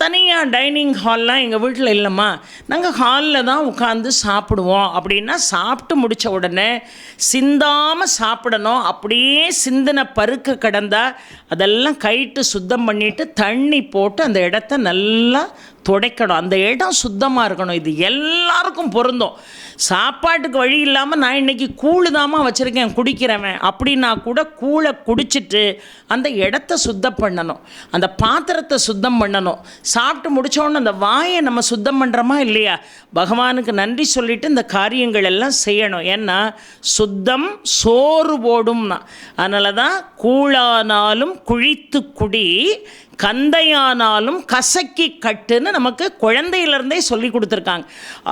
தனியாக டைனிங் ஹால்லாம் எங்கள் வீட்டில் இல்லைம்மா, நாங்கள் ஹாலில் தான் உட்காந்து சாப்பிடுவோம் அப்படின்னா சாப்பிட்டு முடித்த உடனே சிந்தாமல் சாப்பிடணும். அப்படியே சிந்தின பருக்க கிடந்தால் அதெல்லாம் கைட்டு சுத்தம் பண்ணிவிட்டு தண்ணி போட்டு அந்த இடத்த நல்லா துடைக்கணும். அந்த இடம் சுத்தமாக இருக்கணும். இது எல்லாருக்கும் பொருந்தும். சாப்பாட்டுக்கு வழி இல்லாமல் நான் இன்றைக்கி கூழு தாமா வச்சுருக்கேன் குடிக்கிறவன் அப்படின்னா கூட கூழை குடிச்சிட்டு அந்த இடத்த சுத்தம் பண்ணணும், அந்த பாத்திரத்தை சுத்தம் பண்ணணும். சாப்பிட்டு முடித்தோன்னு அந்த வாயை நம்ம சுத்தம் பண்ணுறோமா இல்லையா, பகவானுக்கு நன்றி சொல்லிவிட்டு இந்த காரியங்கள் எல்லாம் செய்யணும். ஏன்னா சுத்தம் சோறு போடும்னா. அதனால தான் கூழானாலும் குழித்து குடி, கந்தையானாலும் கசக்கி கட்டுன்னு நமக்கு குழந்தையிலேருந்தே சொல்லி கொடுத்துருக்காங்க.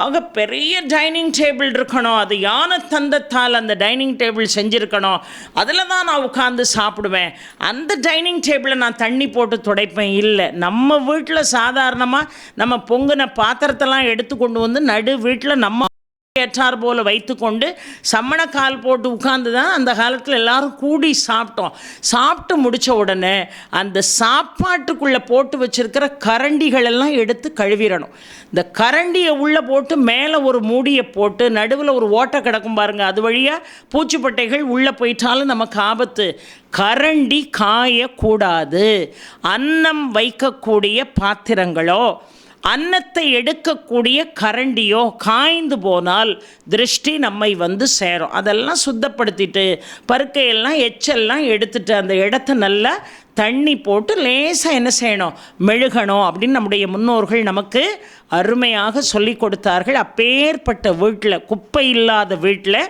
ஆக பெரிய டைனிங் டேபிள் இருக்கணும், அது யானை தந்தத்தால் அந்த டைனிங் டேபிள் செஞ்சுருக்கணும், அதில் தான் நான் உட்காந்து சாப்பிடுவேன், அந்த டைனிங் டேபிளை நான் தண்ணி போட்டு துடைப்பேன். இல்லை, நம்ம வீட்டில் சாதாரணமாக நம்ம பொங்கின பாத்திரத்தெல்லாம் எடுத்து கொண்டு வந்து நடு வீட்டில் நம்ம ஏற்றார் போல் வைத்து கொண்டு சம்மணக்கால் போட்டு உட்கார்ந்து தான் அந்த காலத்தில் எல்லாரும் கூடி சாப்பிட்டோம். சாப்பிட்டு முடித்த உடனே அந்த சாப்பாட்டுக்குள்ளே போட்டு வச்சுருக்கிற கரண்டிகளெல்லாம் எடுத்து கழுவிடணும். இந்த கரண்டியை உள்ளே போட்டு மேலே ஒரு மூடியை போட்டு நடுவில் ஒரு ஓட்டை கிடக்கும் பாருங்கள், அது வழியாக பூச்சிப்பட்டைகள் உள்ளே போயிட்டாலும் நமக்கு ஆபத்து. கரண்டி காயக்கூடாது. அன்னம் வைக்கக்கூடிய பாத்திரங்களோ அன்னத்தை எடுக்கக்கூடிய கரண்டியோ காய்ந்து போனால் திருஷ்டி நம்மை சேரும். அதெல்லாம் சுத்தப்படுத்திட்டு பருக்கையெல்லாம் எச்செல்லாம் எடுத்துட்டு அந்த இடத்த நல்லா தண்ணி போட்டு லேசாக என்ன செய்யணும், மெழுகணும் அப்படின்னு நம்முடைய முன்னோர்கள் நமக்கு அருமையாக சொல்லி கொடுத்தார்கள். அப்பேற்பட்ட வீட்டில், குப்பை இல்லாத வீட்டில்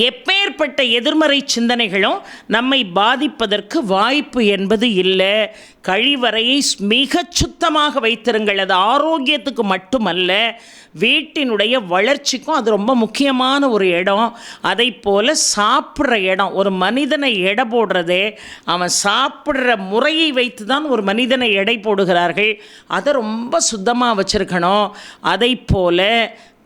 எப்பேற்பட்ட எதிர்மறை சிந்தனைகளும் நம்மை பாதிப்பதற்கு வாய்ப்பு என்பது இல்லை. கழிவறையை மிகச் சுத்தமாக வைத்திருங்கள். அது ஆரோக்கியத்துக்கு மட்டுமல்ல, வீட்டினுடைய வளர்ச்சிக்கும் அது ரொம்ப முக்கியமான ஒரு இடம். அதை போல் சாப்பிட்ற இடம், ஒரு மனிதனை எடை போடுறதே அவன் சாப்பிட்ற முறையை வைத்து தான் ஒரு மனிதனை எடை போடுகிறார்கள். அதை ரொம்ப சுத்தமாக வச்சுருக்கணும். அதை போல்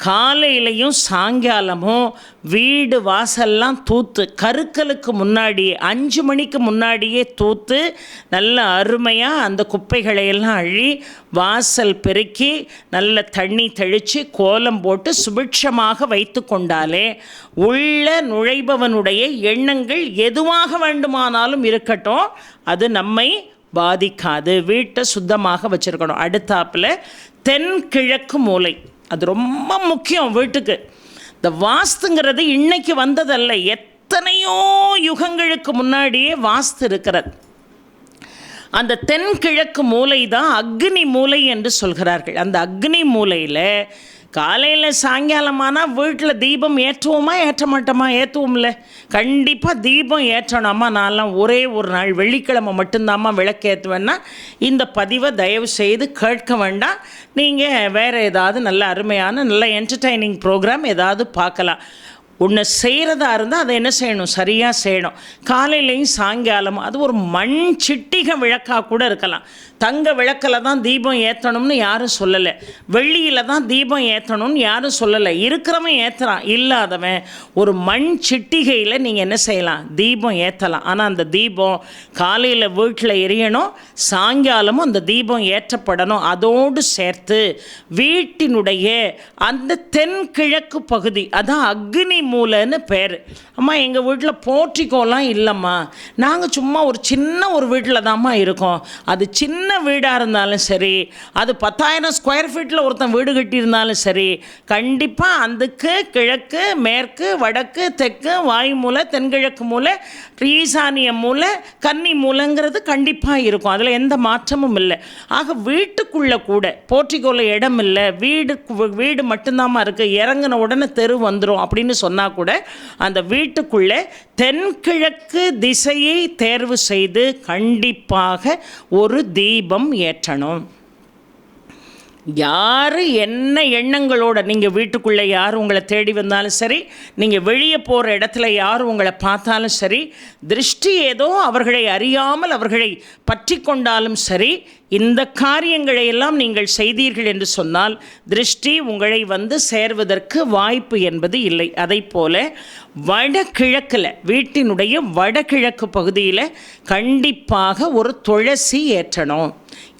காலையிலையும் சாயங்காலமும் வீடு வாசல்லாம் தூத்து, கருக்கலுக்கு முன்னாடி 5 மணிக்கு முன்னாடியே தூத்து நல்ல அருமையாக அந்த குப்பைகளையெல்லாம் அள்ளி வாசல் பெருக்கி நல்ல தண்ணி தெளித்து கோலம் போட்டு சுபிட்சமாக வைத்து கொண்டாலே உள்ள நுழைபவனுடைய எண்ணங்கள் எதுவாக வேண்டுமானாலும் இருக்கட்டும், அது நம்மை பாதிக்காது. வீட்டை சுத்தமாக வச்சுருக்கணும். அடுத்தாப்பில் தென்கிழக்கு மூலை, அது ரொம்ப முக்கியம் வீட்டுக்கு. இந்த வாஸ்துங்கிறது இன்னைக்கு வந்ததல்ல, எத்தனையோ யுகங்களுக்கு முன்னாடியே வாஸ்து இருக்கிறது. அந்த தென்கிழக்கு மூலை தான் அக்னி மூலை என்று சொல்கிறார்கள். அந்த அக்னி மூலையில் காலையில் சாயங்காலமானால் வீட்டில் தீபம் ஏற்றுவோமா ஏற்ற மாட்டோமா? ஏற்றுவோம்ல, கண்டிப்பாக தீபம் ஏற்றணும்மா. நான்லாம் ஒரே ஒரு நாள் வெள்ளிக்கிழமை மட்டும்தாம்மா விளக்கு ஏற்றுவேன்னா இந்த பதிவை தயவு செய்து கேட்க வேண்டாம். நீங்கள் வேறு ஏதாவது நல்ல அருமையான நல்ல என்டர்டெய்னிங் ப்ரோக்ராம் ஏதாவது பார்க்கலாம். ஒன்று செய்கிறதா இருந்தால் அதை என்ன செய்யணும், சரியாக செய்யணும். காலையிலையும் சாயங்காலமும் அது ஒரு மண் சிட்டிகை விளக்காக கூட இருக்கலாம். தங்க விளக்கில் தான் தீபம் ஏற்றணும்னு யாரும் சொல்லலை, வெள்ளியில் தான் தீபம் ஏற்றணும்னு யாரும் சொல்லலை. இருக்கிறவன் ஏற்றுறான், இல்லாதவன் ஒரு மண் சிட்டிகையில் நீங்கள் என்ன செய்யலாம், தீபம் ஏற்றலாம். ஆனால் அந்த தீபம் காலையில் வீட்டில் எரியணும், சாயங்காலமும் அந்த தீபம் ஏற்றப்படணும். அதோடு சேர்த்து வீட்டினுடைய அந்த தென்கிழக்கு பகுதி, அதான் அக்னி மூலைன்னு பேர். அம்மா எங்கள் வீட்டில் போர்ட்டிக்கோலாம் இல்லைம்மா, நாங்கள் சும்மா ஒரு சின்ன ஒரு வீட்டில் தான்மா இருக்கோம். அது சின்ன வீடாக இருந்தாலும் சரி, அது 10,000 ஸ்கொயர் ஃபீட்டில் ஒருத்தன் வீடு கட்டியிருந்தாலும் சரி, கண்டிப்பாக அதுக்கு கிழக்கு மேற்கு வடக்கு தெற்கு வாயு மூலை தென்கிழக்கு மூலை ஈசானிய மூலை கன்னி மூலைங்கிறது கண்டிப்பாக இருக்கும். அதில் எந்த மாற்றமும் இல்லை. ஆக வீட்டுக்குள்ளே கூட போர்ட்டிக்கோல இடம் இல்லை, வீடு மட்டும்தாம்மா இருக்குது, இறங்கின உடனே தெரு வந்துடும் அப்படின்னு சொன்னால் கூட அந்த வீட்டுக்குள்ளே தென்கிழக்கு திசையை தேர்வு செய்து கண்டிப்பாக ஒரு தீபம் ஏற்றணும். யார் என்ன எண்ணங்களோட நீங்கள் வீட்டுக்குள்ளே யார் உங்களை தேடி வந்தாலும் சரி, நீங்கள் வெளியே போகிற இடத்துல யார் உங்களை பார்த்தாலும் சரி, திருஷ்டி ஏதோ அவர்களை அறியாமல் அவர்களை பற்றி கொண்டாலும் சரி, இந்த காரியங்களை எல்லாம் நீங்கள் செய்தீர்கள் என்று சொன்னால் திருஷ்டி உங்களை வந்து சேர்வதற்கு வாய்ப்பு என்பது இல்லை. அதை போல வடகிழக்கில், வீட்டினுடைய வடகிழக்கு பகுதியில் கண்டிப்பாக ஒரு துளசி ஏற்றணும்.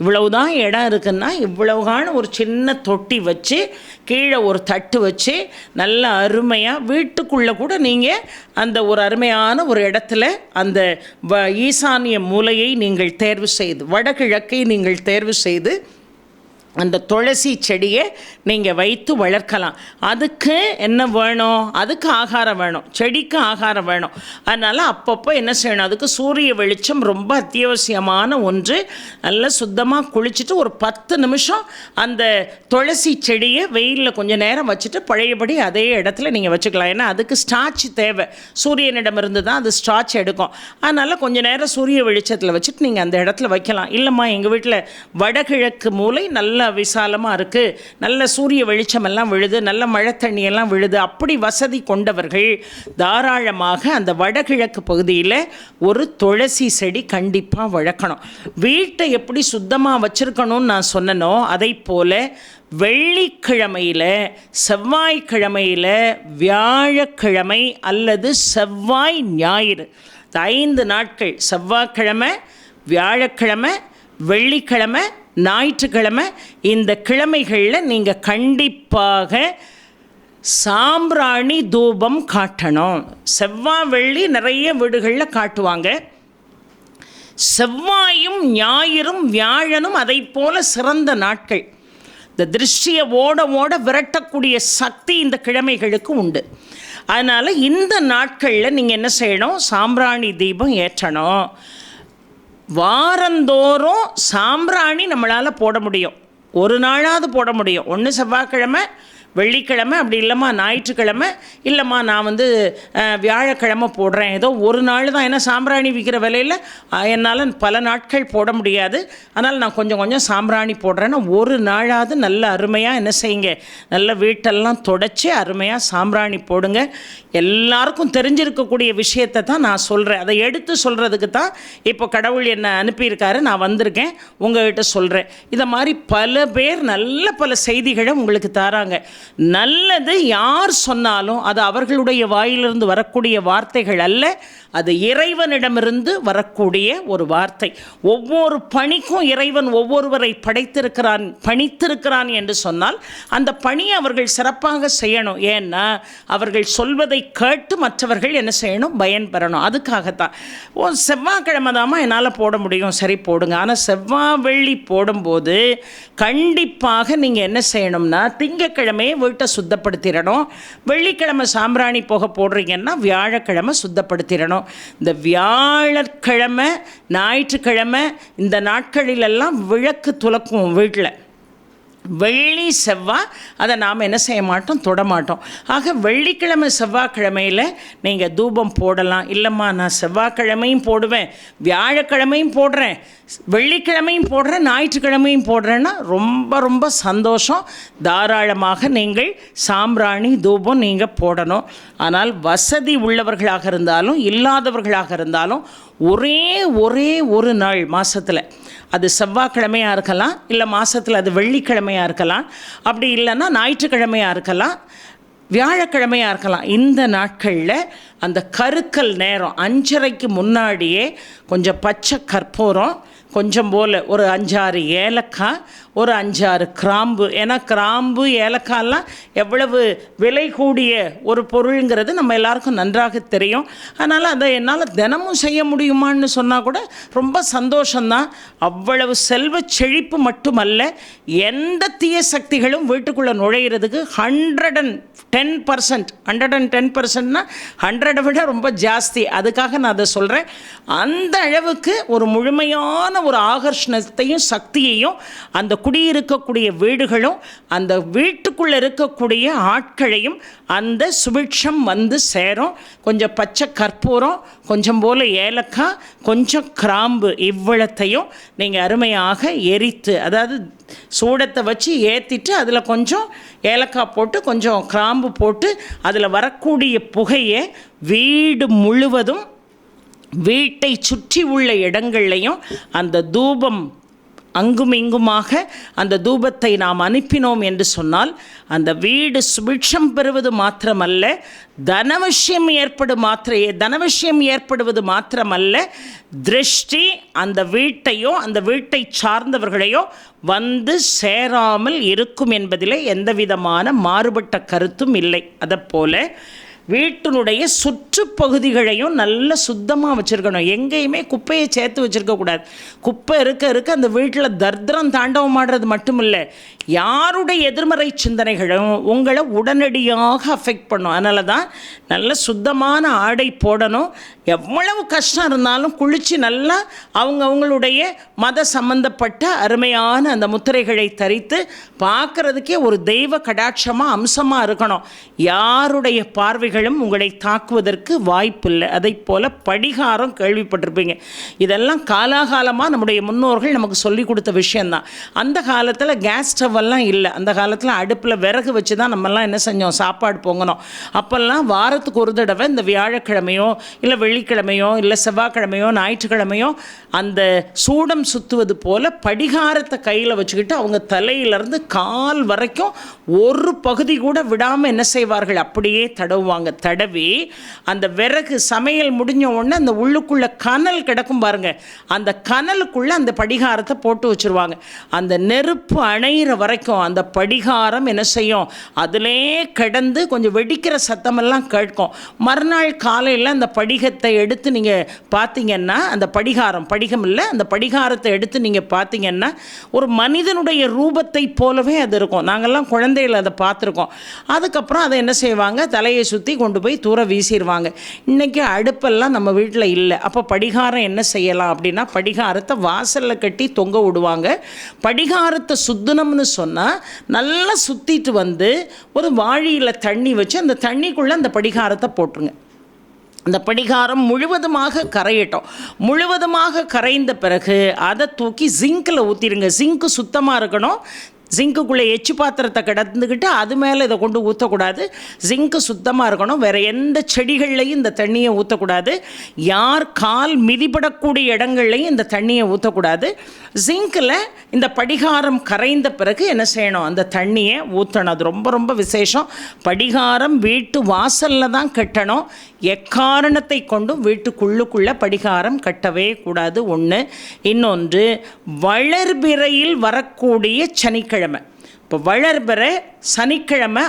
இவ்வளவுதான் இடம் இருக்குன்னா இவ்வளவுகான ஒரு சின்ன தொட்டி வச்சு கீழே ஒரு தட்டு வச்சு நல்ல அருமையாக வீட்டுக்குள்ளே கூட நீங்கள் அந்த ஒரு அருமையான ஒரு இடத்துல அந்த ஈசானிய மூலையை நீங்கள் தேர்வு செய்து, வடகிழக்கை நீங்கள் தேர்வு செய்து அந்த துளசி செடியை நீங்கள் வைத்து வளர்க்கலாம். அதுக்கு என்ன வேணும், அதுக்கு ஆகாரம் வேணும், செடிக்கு ஆகாரம் வேணும். அதனால் அப்பப்போ என்ன செய்யணும், அதுக்கு சூரிய வெளிச்சம் ரொம்ப அத்தியாவசியமான ஒன்று. நல்லா சுத்தமாக குளிச்சுட்டு ஒரு 10 நிமிஷம் அந்த துளசி செடியை வெயிலில் கொஞ்சம் நேரம் வச்சுட்டு பழையபடி அதே இடத்துல நீங்கள் வச்சுக்கலாம். ஏன்னா அதுக்கு ஸ்டார்ச் தேவை, சூரியனிடமிருந்து தான் அது ஸ்டார்ச் எடுக்கும். அதனால் கொஞ்சம் நேரம் சூரிய வெளிச்சத்தில் வச்சுட்டு நீங்கள் அந்த இடத்துல வைக்கலாம். இல்லைம்மா எங்கள் வீட்டில் வடகிழக்கு மூலை நல்ல விசாலமாக இருக்குது, நல்ல சூரிய வெளிச்சமெல்லாம் விழுது, நல்ல மழை தண்ணியெல்லாம் விழுது, அப்படி வசதி கொண்டவர்கள் தாராளமாக அந்த வடகிழக்கு பகுதியில் ஒரு துளசி செடி கண்டிப்பாக வளர்க்கணும். வீட்டை எப்படி சுத்தமாக வச்சுருக்கணும்னு நான் சொன்னனோ அதை போல் வெள்ளிக்கிழமையில், செவ்வாய்க்கிழமையில், வியாழக்கிழமை அல்லது செவ்வாய் ஞாயிறு, 5 நாட்கள், செவ்வாய்க்கிழமை, வியாழக்கிழமை, வெள்ளிக்கிழமை, ஞாயிற்றுக்கிழமை, இந்த கிழமைகளில் நீங்கள் கண்டிப்பாக சாம்பிராணி தூபம் காட்டணும். செவ்வாய் வெள்ளி நிறைய வீடுகளில் காட்டுவாங்க. செவ்வாயும் ஞாயிறும் வியாழனும் அதை போல சிறந்த நாட்கள். இந்த திருஷ்டியை ஓட ஓட விரட்டக்கூடிய சக்தி இந்த கிழமைகளுக்கு உண்டு. அதனால் இந்த நாட்களில் நீங்கள் என்ன செய்யணும், சாம்பிராணி தீபம் ஏற்றணும். வாரந்தோறும் சாம்பிராணி நம்மளால் போட முடியும், ஒரு நாளாவது போட முடியும். ஒன்று செவ்வாய்க்கிழமை, வெள்ளிக்கிழமை, அப்படி இல்லைம்மா ஞாயிற்றுக்கிழமை, இல்லைம்மா நான் வியாழக்கிழமை போடுறேன், ஏதோ ஒரு நாள் தான், ஏன்னா சாம்பிராணி விற்கிற விலையில் என்னால் பல நாட்கள் போட முடியாது, அதனால் நான் கொஞ்சம் கொஞ்சம் சாம்பிராணி போடுறேன்னா ஒரு நாளாவது நல்ல அருமையாக என்ன செய்யுங்க, நல்ல வீட்டெல்லாம் தொடச்சி அருமையாக சாம்பிராணி போடுங்க. எல்லாருக்கும் தெரிஞ்சிருக்கக்கூடிய விஷயத்தை தான் நான் சொல்கிறேன். அதை எடுத்து சொல்கிறதுக்கு தான் இப்போ கடவுள் என்னை அனுப்பியிருக்காரு, நான் வந்திருக்கேன் உங்கள்கிட்ட சொல்கிறேன். இதை மாதிரி பல பேர் நல்ல பல செய்திகளை உங்களுக்கு தராங்க. நல்லது யார் சொன்னாலும் அது அவர்களுடைய வாயிலிருந்து வரக்கூடிய வார்த்தைகள் அல்ல, அது இறைவனிடமிருந்து வரக்கூடிய ஒரு வார்த்தை. ஒவ்வொரு பணிக்கும் இறைவன் ஒவ்வொருவரை பணித்திருக்கிறான் என்று சொன்னால் அந்த பணியை அவர்கள் சிறப்பாக செய்யணும். ஏன்னா அவர்கள் சொல்வதை கேட்டு மற்றவர்கள் என்ன செய்யணும், பயன்பெறணும். அதுக்காகத்தான் செவ்வாய்க்கிழமை தாமா என்னால் போட முடியும், சரி போடுங்க. ஆனால் செவ்வாய் வெள்ளி போடும்போது கண்டிப்பாக நீங்கள் என்ன செய்யணும்னா திங்கக்கிழமையே வீட்டை சுத்தப்படுத்திடணும். வெள்ளிக்கிழமை சாம்பிராணி போக போடுறீங்கன்னா வியாழக்கிழமை சுத்தப்படுத்திடணும். இந்த வியாழக்கிழமை, ஞாயிற்றுக்கிழமை இந்த நாட்களிலெல்லாம் விளக்கு துலக்கும் வீட்டில். வெள்ளி செவ்வாய் அதை நாம் என்ன செய்ய மாட்டோம், தொடமாட்டோம். ஆக வெள்ளிக்கிழமை செவ்வாய்க்கிழமையில் நீங்கள் தூபம் போடலாம். இல்லைம்மா நான் செவ்வாய்க்கிழமையும் போடுவேன், வியாழக்கிழமையும் போடுறேன், வெள்ளிக்கிழமையும் போடுறேன், ஞாயிற்றுக்கிழமையும் போடுறேன்னா ரொம்ப ரொம்ப சந்தோஷம். தாராளமாக நீங்கள் சாம்பிராணி தூபம் நீங்கள் போடணும். ஆனால் வசதி உள்ளவர்களாக இருந்தாலும் இல்லாதவர்களாக இருந்தாலும் ஒரே ஒரு நாள் மாதத்தில், அது செவ்வாய்க்கிழமையாக இருக்கலாம், இல்லை மாதத்தில் அது வெள்ளிக்கிழமையாக இருக்கலாம், அப்படி இல்லைன்னா ஞாயிற்றுக்கிழமையாக இருக்கலாம், வியாழக்கிழமையாக இருக்கலாம். இந்த நாட்களில் அந்த கருக்கல் நேரம் 5:30க்கு முன்னாடியே கொஞ்சம் பச்சை கற்பூரம், கொஞ்சம் போல் ஒரு 5-6 ஏலக்காய், ஒரு 5-6 கிராம்பு. ஏன்னா கிராம்பு ஏலக்காயெல்லாம் எவ்வளவு விலை கூடிய ஒரு பொருளுங்கிறது நம்ம எல்லாருக்கும் நன்றாக தெரியும். அதனால் அதை என்னால் தினமும் செய்ய முடியுமான்னு சொன்னால் கூட ரொம்ப சந்தோஷம்தான். அவ்வளவு செல்வ செழிப்பு மட்டுமல்ல, எந்த தீய சக்திகளும் வீட்டுக்குள்ளே நுழையிறதுக்கு 110%, 110%னா 100 விட ரொம்ப ஜாஸ்தி. அதுக்காக நான் அதை சொல்கிறேன். அந்த அளவுக்கு ஒரு முழுமையான ஒரு ஆகர்ஷணத்தையும் சக்தியையும் அந்த குடியிருக்கக்கூடிய வீடுகளும் அந்த வீட்டுக்குள்ளே இருக்கக்கூடிய ஆட்களையும் அந்த சுபிட்சம் வந்து சேரும். கொஞ்சம் பச்சை கற்பூரம், கொஞ்சம் போல் ஏலக்காய், கொஞ்சம் கிராம்பு, இவ்வளத்தையும் நீங்கள் அருமையாக எரித்து, அதாவது சூடத்தை வச்சு ஏற்றிட்டு அதில் கொஞ்சம் ஏலக்காய் போட்டு கொஞ்சம் கிராம்பு போட்டு அதில் வரக்கூடிய புகையை வீடு முழுவதும், வீட்டை சுற்றி உள்ள இடங்கள்லையும் அந்த தூபம் அங்கும் இங்குமாக அந்த தூபத்தை நாம் அனுப்பினோம் என்று சொன்னால் அந்த வீடு சுபிட்சம் பெறுவது மாத்திரமல்ல, தனவசியம் ஏற்படுவது மாத்திரமல்ல, திருஷ்டி அந்த வீட்டையோ அந்த வீட்டை சார்ந்தவர்களையோ வந்து சேராமல் இருக்கும் என்பதில் எந்த விதமான மாறுபட்ட கருத்தும் இல்லை. அதைப்போல வீட்டினுடைய சுற்றுப்பகுதிகளையும் நல்ல சுத்தமாக வச்சுருக்கணும். எங்கேயுமே குப்பையை சேர்த்து வச்சுருக்கக்கூடாது. குப்பை இருக்க அந்த வீட்டில் தர்திரம் தாண்டவம் ஆடுறது மட்டும் இல்லை, யாருடைய எதிர்மறை சிந்தனைகளும் உங்களை உடனடியாக அஃபெக்ட் பண்ணும். அதனால தான் நல்ல சுத்தமான ஆடை போடணும். எவ்வளவு கஷ்டம் இருந்தாலும் குளித்து நல்லா அவங்களுடைய மத சம்பந்தப்பட்ட அருமையான அந்த முத்திரைகளை தரித்து பார்க்குறதுக்கே ஒரு தெய்வ கடாட்சமாக அம்சமாக இருக்கணும். யாருடைய பார்வைகளும் உங்களை தாக்குவதற்கு வாய்ப்பில்லை. அதை போல் படிகாரம் கேள்விப்பட்டிருப்பீங்க. இதெல்லாம் காலாகாலமாக நம்முடைய முன்னோர்கள் நமக்கு சொல்லி கொடுத்த விஷயந்தான். அந்த காலத்தில் கேஸ் ஸ்டவ்வெல்லாம் இல்லை. அந்த காலத்தில் அடுப்பில் விறகு வச்சு தான் நம்மெல்லாம் என்ன செஞ்சோம், சாப்பாடு பொங்கணும். அப்போல்லாம் வாரத்துக்கு ஒரு தடவை இந்த வியாழக்கிழமையோ இல்லை வெள்ளிக்கிழமையோ இல்லை செவ்வாய்க்கிழமையோ ஞாயிற்றுக்கிழமையோ அந்த சூடம் சுற்றுவது போல் படிகாரத்தை கையில் வச்சுக்கிட்டு அவங்க தலையிலேருந்து கால் வரைக்கும் ஒரு பகுதி கூட விடாமல் என்ன செய்வார்கள், அப்படியே தடவுவாங்க. தடவி அந்த விறகு சமையல் முடிஞ்ச உடனே அந்த உள்ளுக்குள்ளே கனல் கிடக்கும் பாருங்க, அந்த கனலுக்குள்ளே அந்த படிகாரத்தை போட்டு வச்சுருவாங்க. அந்த நெருப்பு அணையிற வரைக்கும் அந்த படிகாரம் என்ன செய்யும், அதிலே கிடந்து கொஞ்சம் வெடிக்கிற சத்தமெல்லாம் கேட்கும். மறுநாள் காலையில் அந்த படிகத்தை எடுத்து நீங்கள் பார்த்தீங்கன்னா, அந்த படிகம் இல்லை, அந்த படிகாரத்தை எடுத்து நீங்கள் பார்த்தீங்கன்னா ஒரு மனிதனுடைய ரூபத்தை போலவே அது இருக்கும். நாங்கள்லாம் குழந்தைகள் அதை பார்த்துருக்கோம். அதுக்கப்புறம் அதை என்ன செய்வாங்க, தலையை சுற்றி கொண்டு போய் தூர வீசிடுவாங்க. இன்றைக்கி அடுப்பெல்லாம் நம்ம வீட்டில் இல்லை. அப்போ படிகாரம் என்ன செய்யலாம் அப்படின்னா, படிகாரத்தை வாசலில் கட்டி தொங்க விடுவாங்க. படிகாரத்தை சுத்தணும்னு சொன்னால் நல்லா சுற்றிட்டு வந்து ஒரு வாளியில் தண்ணி வச்சு அந்த தண்ணிக்குள்ளே அந்த படிகாரத்தை போட்டுருங்க. அந்த படிகாரம் முழுவதுமாக கரையட்டும். முழுவதுமாக கரைந்த பிறகு அதை தூக்கி ஜிங்கில் ஊற்றிடுங்க. ஜிங்க்கு சுத்தமாக இருக்கணும். ஜிங்க்குள்ளே எச்சு பாத்திரத்தை கிடந்துக்கிட்டு அது மேலே இதை கொண்டு ஊற்றக்கூடாது. ஜிங்க்கு சுத்தமாக இருக்கணும். வேறு எந்த செடிகள்லையும் இந்த தண்ணியை ஊற்றக்கூடாது. யார் கால் மிதிப்படக்கூடிய இடங்கள்லையும் இந்த தண்ணியை ஊற்றக்கூடாது. ஜிங்கில் இந்த படிகாரம் கரைந்த பிறகு என்ன செய்யணும், அந்த தண்ணியை ஊற்றணும். அது ரொம்ப ரொம்ப விசேஷம். படிகாரம் வீட்டு வாசலில் தான் கட்டணும். எக்காரணத்தை கொண்டும் வீட்டுக்குள்ளுக்குள்ளே படிகாரம் கட்டவே கூடாது. ஒன்று. இன்னொன்று, வளர்பிறையில் வரக்கூடிய சனிக்கிழமை. இப்போ வளர்பிறை சனிக்கிழமை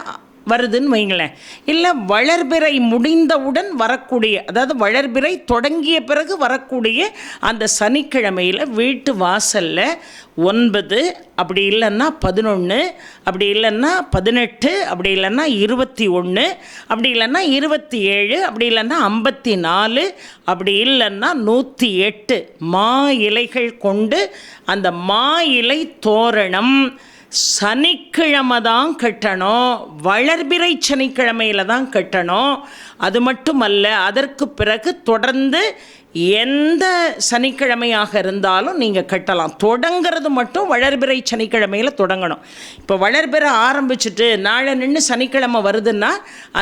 வருதுன்னு வைங்களேன், இல்லை வளர்பிறை முடிந்தவுடன் வரக்கூடிய, அதாவது வளர்பிறை தொடங்கிய பிறகு வரக்கூடிய அந்த சனிக்கிழமையில் வீட்டு வாசலில் 9, அப்படி இல்லைன்னா 11, அப்படி இல்லைன்னா 18, அப்படி இல்லைன்னா 21, அப்படி இல்லைன்னா 27, அப்படி இல்லைன்னா 54, அப்படி இல்லைன்னா 108 மா இலைகள் கொண்டு அந்த மா இலை தோரணம் சனிக்கிழமை தான் கட்டணும். வளர்பிறை சனிக்கிழமையில் தான் கட்டணும். அது மட்டுமல்ல, அதற்கு பிறகு தொடர்ந்து எந்த சனிக்கிழமையாக இருந்தாலும் நீங்கள் கட்டலாம். தொடங்கிறது மட்டும் வளர்பிறை சனிக்கிழமையில் தொடங்கணும். இப்போ வளர்பிறை ஆரம்பிச்சுட்டு நாளை நின்று சனிக்கிழமை வருதுன்னா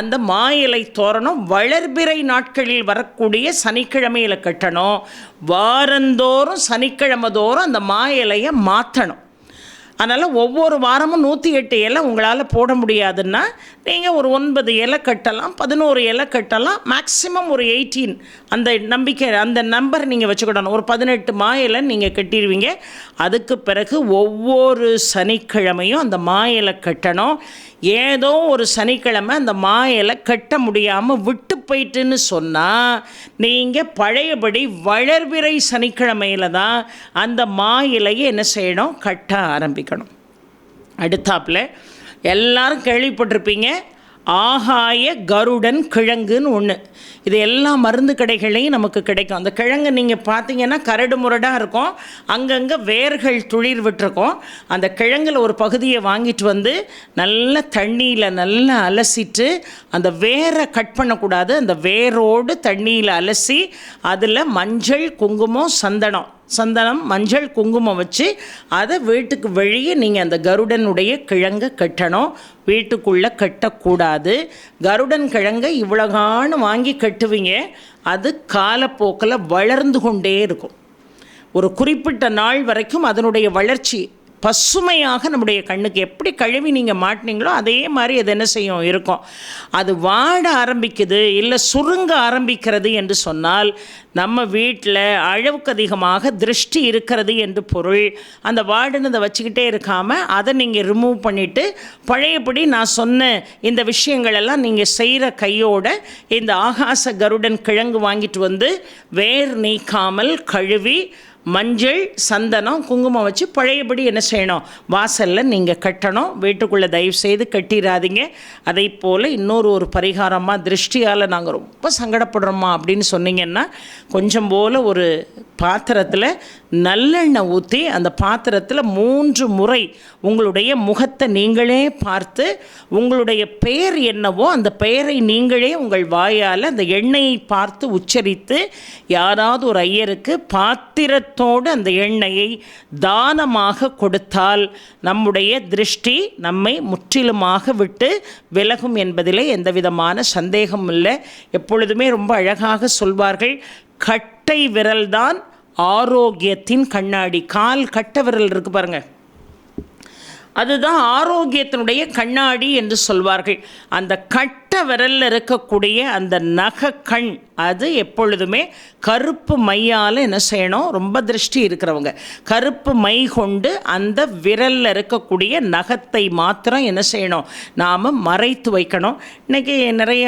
அந்த மா இலை தோரணம் வளர்பிறை நாட்களில் வரக்கூடிய சனிக்கிழமையில் கட்டணும். வாரந்தோறும் சனிக்கிழமை தோறும் அந்த மா இலையை மாற்றணும். அதனால் ஒவ்வொரு வாரமும் 108 இலை உங்களால் போட முடியாதுன்னா நீங்கள் ஒரு 9 இலை கட்டலாம், 11 இலை கட்டலாம், மேக்ஸிமம் ஒரு 18. அந்த நம்பிக்கை, அந்த நம்பர் நீங்கள் வச்சுக்கிடணும். ஒரு 18 மா இலை நீங்கள் கட்டிடுவீங்க. அதுக்கு பிறகு ஒவ்வொரு சனிக்கிழமையும் அந்த மா இலை கட்டணும். ஏதோ ஒரு சனிக்கிழமை அந்த மா இலை கட்ட முடியாமல் விட்டு போயிட்டுன்னு சொன்னால் நீங்கள் பழையபடி வளர்பிறை சனிக்கிழமையில் தான் அந்த மா இலையை என்ன செய்யணும், கட்ட ஆரம்பிக்கணும். அடுத்தாப்பில் எல்லாரும் கேள்விப்பட்டிருப்பீங்க, ஆகாய கருடன் கிழங்குன்னு ஒன்று. இது எல்லா மருந்து கடைகளையும் நமக்கு கிடைக்கும். அந்த கிழங்கு நீங்கள் பார்த்தீங்கன்னா கரடு முரடாக இருக்கும், அங்கங்கே வேர்கள் துளிர் விட்டுருக்கும். அந்த கிழங்கில் ஒரு பகுதியை வாங்கிட்டு வந்து நல்ல தண்ணியில் நல்லா அலசிட்டு, அந்த வேரை கட் பண்ணக்கூடாது, அந்த வேரோடு தண்ணியில் அலசி அதில் மஞ்சள் குங்குமம் சந்தனம் மஞ்சள் குங்குமம் வச்சு அதை வீட்டுக்கு வெளியே நீங்கள் அந்த கருடனுடைய கிழங்கை கட்டணும். வீட்டுக்குள்ளே கட்டக்கூடாது. கருடன் கிழங்கை இவ்வளோகான்னு வாங்கி கட்டுவீங்க, அது காலப்போக்கில் வளர்ந்து கொண்டே இருக்கும். ஒரு குறிப்பிட்ட நாள் வரைக்கும் அதனுடைய வளர்ச்சி பசுமையாக நம்முடைய கண்ணுக்கு எப்படி கழுவி நீங்கள் மாட்டினீங்களோ அதே மாதிரி அது என்ன செய்யும், இருக்கும். அது வாட ஆரம்பிக்குது இல்லை சுருங்க ஆரம்பிக்கிறது என்று சொன்னால் நம்ம வீட்டில் அளவுக்கு அதிகமாக திருஷ்டி இருக்கிறது என்று பொருள். அந்த வாடினதை வச்சுக்கிட்டே இருக்காமல் அதை நீங்கள் ரிமூவ் பண்ணிவிட்டு பழையபடி நான் சொன்ன இந்த விஷயங்களெல்லாம் நீங்கள் செய்கிற கையோட இந்த ஆகாச கருடன் கிழங்கு வாங்கிட்டு வந்து வேர் நீக்காமல் கழுவி மஞ்சள் சந்தனம் குங்குமம் வச்சு பழையபடி என்ன செய்யணும், வாசலில் நீங்கள் கட்டணும். வீட்டுக்குள்ளே தயவு செய்து கட்டிடாதீங்க. அதை போல் இன்னொரு பரிகாரமாக, திருஷ்டியால் நாங்கள் ரொம்ப சங்கடப்படுறோமா அப்படின்னு சொன்னீங்கன்னா, கொஞ்சம் போல் ஒரு பாத்திரத்தில் நல்லெண்ணெய் ஊற்றி அந்த பாத்திரத்தில் 3 முறை உங்களுடைய முகத்தை நீங்களே பார்த்து உங்களுடைய பெயர் என்னவோ அந்த பெயரை நீங்களே உங்கள் வாயால் அந்த எண்ணெயை பார்த்து உச்சரித்து யாராவது ஒரு ஐயருக்கு பாத்திரத்தோடு அந்த எண்ணெயை தானமாக கொடுத்தால் நம்முடைய திருஷ்டி நம்மை முற்றிலுமாக விட்டு விலகும் என்பதிலே எந்த விதமான சந்தேகம் இல்லை. எப்பொழுதுமே ரொம்ப அழகாக சொல்வார்கள், கட்டை விரல்தான் ஆரோக்கியத்தின் கண்ணாடி. கால் கட்டை விரல் இருக்கு பாருங்க, அதுதான் ஆரோக்கியத்தினுடைய கண்ணாடி என்று சொல்வார்கள். அந்த கட்ட விரலில் இருக்கக்கூடிய அந்த நகக்கண் அது எப்பொழுதுமே கருப்பு மையால் என்ன செய்யணும், ரொம்ப திருஷ்டி இருக்கிறவங்க கருப்பு மை கொண்டு அந்த விரலில் இருக்கக்கூடிய நகத்தை மாத்திரம் என்ன செய்யணும், நாம் மறைத்து வைக்கணும். இன்றைக்கி நிறைய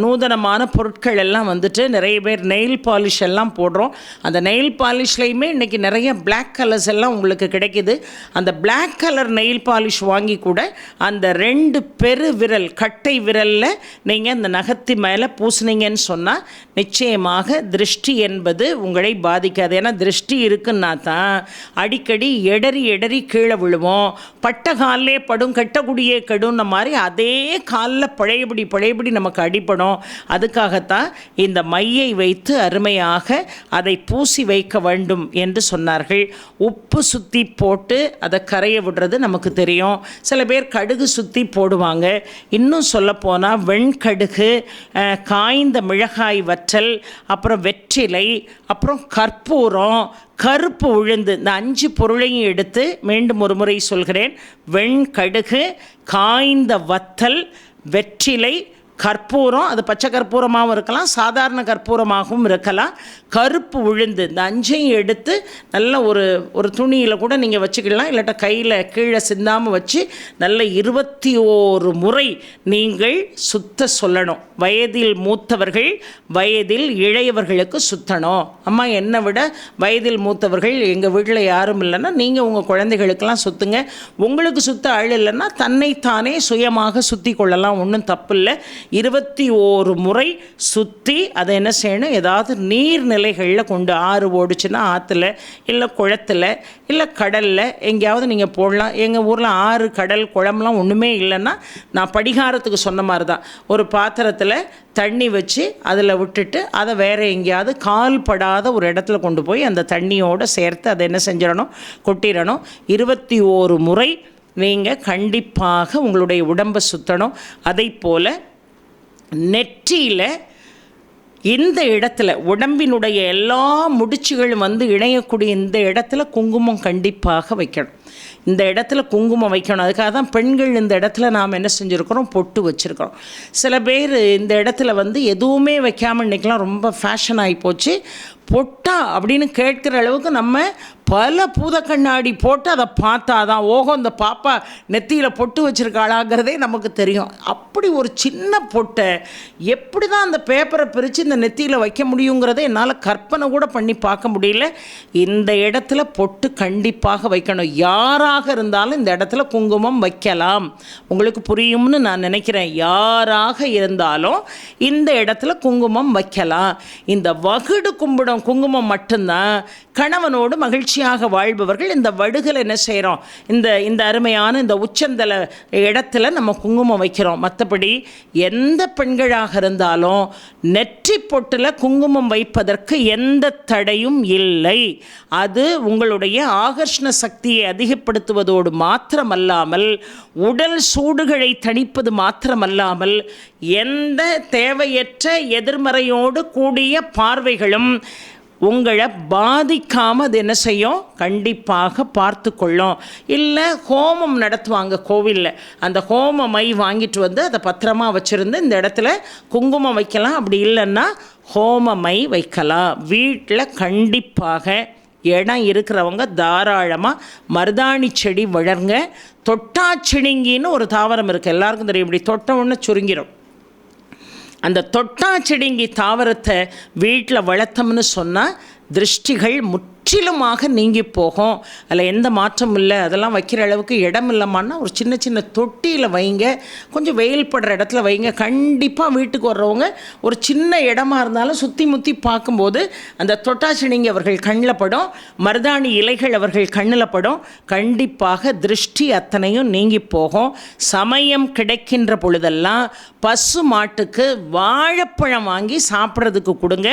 நூதனமான பொருட்கள் எல்லாம் வந்துட்டு நிறைய பேர் நெயில் பாலிஷ் எல்லாம் போடுறோம். அந்த நெயில் பாலிஷ்லேயுமே இன்றைக்கி நிறைய பிளாக் கலர்ஸ் எல்லாம் உங்களுக்கு கிடைக்கிது. அந்த பிளாக் கலர் நெயில் பாலிஷ் வாங்கி கூட அந்த 2 பெரு விரல் கட்டை கட்டை விரலில் நீங்கள் இந்த நகத்தி மேலே பூசுனீங்கன்னு சொன்னால் நிச்சயமாக திருஷ்டி என்பது உங்களை பாதிக்காது. ஏன்னா திருஷ்டி இருக்குன்னா தான் அடிக்கடி எடறி கீழே விழுவோம், பட்ட காலிலே படும் கெட்டகுடியே கெடுன்ற மாதிரி அதே காலில் பழையபடி நமக்கு அடிப்படும். அதுக்காகத்தான் இந்த மையை வைத்து அருமையாக அதை பூசி வைக்க வேண்டும் என்று சொன்னார்கள். உப்பு சுற்றி போட்டு அதை கரைய விடுறது நமக்கு தெரியும். சில பேர் கடுகு சுற்றி போடுவாங்க. இன்னும் சொல்லப்போனால் வெண்கடுகு, காய்ந்த மிளகாய் வற்றல், அப்புறம் வெற்றிலை, அப்புறம் கற்பூரம், கருப்பு உளுந்து, இந்த 5 பொருளையும் எடுத்து மீண்டும் ஒரு முறை சொல்கிறேன். வெண்கடுகு, காய்ந்த வத்தல், வெற்றிலை, கற்பூரம், அது பச்சை கற்பூரமாகவும் இருக்கலாம், சாதாரண கற்பூரமாகவும் இருக்கலாம், கருப்பு உளுந்து, இந்த 5ஐயும் எடுத்து நல்ல ஒரு துணியில் கூட நீங்கள் வச்சுக்கலாம், இல்லாட்டா கையில் கீழே சிந்தாமல் வச்சு நல்ல 21 முறை நீங்கள் சுத்த சொல்லணும். வயதில் மூத்தவர்கள் வயதில் இளையவர்களுக்கு சுத்தணும். அம்மா என்னை விட வயதில் மூத்தவர்கள் எங்கள் வீட்டில் யாரும் இல்லைன்னா நீங்கள் உங்கள் குழந்தைகளுக்கெல்லாம் சுற்றுங்க. உங்களுக்கு சுத்த ஆள் இல்லைன்னா தன்னைத்தானே சுயமாக சுற்றி கொள்ளலாம், ஒன்றும் தப்பு இல்லை. 21 முறை சுற்றி அதை என்ன செய்யணும், ஏதாவது நீர்நிலைகளில் கொண்டு, ஆறு ஓடிச்சுன்னா ஆற்றுல இல்லை குளத்தில் இல்லை கடலில் எங்கேயாவது நீங்கள் போடலாம். எங்கள் ஊரில் ஆறு கடல் குளம்லாம் ஒன்றுமே இல்லைன்னா நான் படிகாரத்துக்கு சொன்ன மாதிரி தான் ஒரு பாத்திரத்தில் தண்ணி வச்சு அதில் விட்டுட்டு அதை வேறு எங்கேயாவது கால் படாத ஒரு இடத்துல கொண்டு போய் அந்த தண்ணியோடு சேர்த்து அதை என்ன செஞ்சிடணும், கொட்டிடணும். 21 முறை நீங்கள் கண்டிப்பாக உங்களுடைய உடம்பை சுற்றணும். அதை போல் நெற்றியில் இந்த இடத்துல உடம்பினுடைய எல்லா முடிச்சுகளும் இணையக்கூடிய இந்த இடத்துல குங்குமம் கண்டிப்பாக வைக்கணும். இந்த இடத்துல குங்குமம் வைக்கணும். அதுக்காக தான் பெண்கள் இந்த இடத்துல நாம் என்ன செஞ்சுருக்கிறோம், பொட்டு வச்சுருக்கிறோம். சில பேர் இந்த இடத்துல எதுவுமே வைக்காமல் இன்றைக்கெலாம் ரொம்ப ஃபேஷன் ஆகி போச்சு. பொட்டா அப்படின்னு கேட்குற அளவுக்கு நம்ம பல பூத கண்ணாடி போட்டு அதை பார்த்தா தான் ஓஹோ இந்த பாப்பா நெத்தியில் பொட்டு வச்சுருக்காளாங்கிறதே நமக்கு தெரியும். அப்படி ஒரு சின்ன பொட்டை எப்படி தான் அந்த பேப்பரை பிரித்து இந்த நெத்தியில் வைக்க முடியுங்கிறத என்னால் கற்பனை கூட பண்ணி பார்க்க முடியல. இந்த இடத்துல பொட்டு கண்டிப்பாக வைக்கணும். யாராக இருந்தாலும் இந்த இடத்துல குங்குமம் வைக்கலாம். உங்களுக்கு புரியும்னு நான் நினைக்கிறேன். யாராக இருந்தாலும் இந்த இடத்துல குங்குமம் வைக்கலாம். இந்த வகுடு கும்பிடும் குங்குமம் மட்டும்தான் கணவனோடு மகிழ்ச்சியாக வாழ்பவர்கள். இந்த வடுகளை என்ன செய்கிறோம், இந்த அருமையான இந்த உச்சந்தல இடத்துல நம்ம குங்குமம் வைக்கிறோம். மற்றபடி எந்த பெண்களாக இருந்தாலும் நெற்றி பொட்டில் குங்குமம் வைப்பதற்கு எந்த தடையும் இல்லை. அது உங்களுடைய ஆகர்ஷண சக்தியை அதிகப்படுத்துவதோடு மாத்திரமல்லாமல் உடல் சூடுகளை தணிப்பது மாத்திரமல்லாமல் எந்த தேவையற்ற எதிர்மறையோடு கூடிய பார்வைகளும் உங்களை பாதிக்காமல் அது என்ன செய்யும், கண்டிப்பாக பார்த்து கொள்ளும். இல்லை ஹோமம் நடத்துவாங்க கோவிலில், அந்த ஹோம மை வாங்கிட்டு அதை பத்திரமா வச்சுருந்து இந்த இடத்துல குங்குமம் வைக்கலாம். அப்படி இல்லைன்னா ஹோம மை வைக்கலாம். வீட்டில் கண்டிப்பாக இடம் இருக்கிறவங்க தாராளமாக மருதாணி செடி வளருங்க. தொட்டாச்சிணுங்கின்னு ஒரு தாவரம் இருக்குது, எல்லாருக்கும் தெரியும். இப்படி தொட்ட உடனே சுருங்கிடும். அந்த தொட்டாச்சிடுங்கி தாவரத்தை வீட்டில் வளர்த்தோம்னு சொன்னால் திருஷ்டிகள் முற்றிலுமாக நீங்கி போகும். அதில் எந்த மாற்றமும் இல்லை. அதெல்லாம் வைக்கிற அளவுக்கு இடம் இல்லைமான்னா ஒரு சின்ன சின்ன தொட்டியில் வைங்க, கொஞ்சம் வெயில் படுற இடத்துல வைங்க. கண்டிப்பாக வீட்டுக்கு வர்றவங்க ஒரு சின்ன இடமா இருந்தாலும் சுற்றி முற்றி பார்க்கும்போது அந்த தொட்டாச்சினிங்கி அவர்கள் கண்ணில் படும், மருதாணி இலைகள் அவர்கள் கண்ணில் படும். கண்டிப்பாக திருஷ்டி அத்தனையும் நீங்கி போகும். சமயம் கிடைக்கின்ற பொழுதெல்லாம் பசு மாட்டுக்கு வாழைப்பழம் வாங்கி சாப்பிட்றதுக்கு கொடுங்க.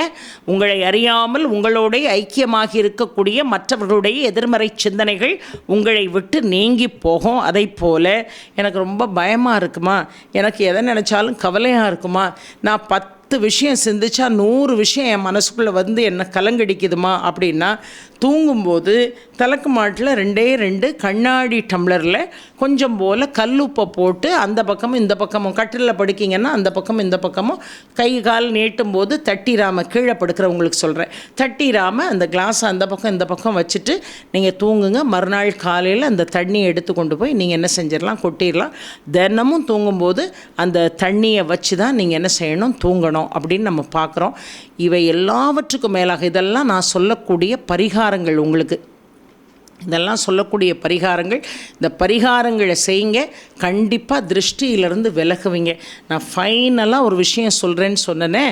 உங்களை அறியாமல் உங்களோட ஐக்கியமாகி இருக்கக்கூடிய மற்றவர்களுடைய எதிர்மறை சிந்தனைகள் உங்களை விட்டு நீங்கி போகும். அதை போல எனக்கு ரொம்ப பயமாக இருக்குமா, எனக்கு எதை நினச்சாலும் கவலையாக இருக்குமா, நான் 10 விஷயம் சிந்திச்சா 100 விஷயம் என் மனசுக்குள்ளே என்னை கலங்கடிக்குதுமா அப்படின்னா, தூங்கும்போது தலைக்கு மாட்டில் 2 கண்ணாடி டம்ளரில் கொஞ்சம் போல் கல்லுப்பை போட்டு அந்த பக்கமும் இந்த பக்கமும், கட்டிலில் படுக்கிங்கன்னா அந்த பக்கமும் இந்த பக்கமும் கை கால் நீட்டும் போது தட்டிராமல், கீழே படுக்கிறவங்களுக்கு சொல்கிறேன், தட்டிராமல் அந்த கிளாஸை அந்த பக்கம் இந்த பக்கம் வச்சுட்டு நீங்கள் தூங்குங்க. மறுநாள் காலையில் அந்த தண்ணியை எடுத்து கொண்டு போய் நீங்கள் என்ன செஞ்சிடலாம், கொட்டிடலாம். தினமும் தூங்கும்போது அந்த தண்ணியை வச்சு தான் நீங்கள் என்ன செய்யணும், தூங்கணும் அப்படின்னு நம்ம பார்க்குறோம். இவை எல்லாவற்றுக்கும் மேலாக இதெல்லாம் நான் சொல்லக்கூடிய பரிகாரங்கள் உங்களுக்கு. இதெல்லாம் சொல்லக்கூடிய பரிகாரங்கள். இந்த பரிகாரங்களை செய்யுங்க, கண்டிப்பாக திருஷ்டியிலிருந்து விலகுவீங்க. நான் ஃபைனலாக ஒரு விஷயம் சொல்கிறேன்னு சொன்னேனே,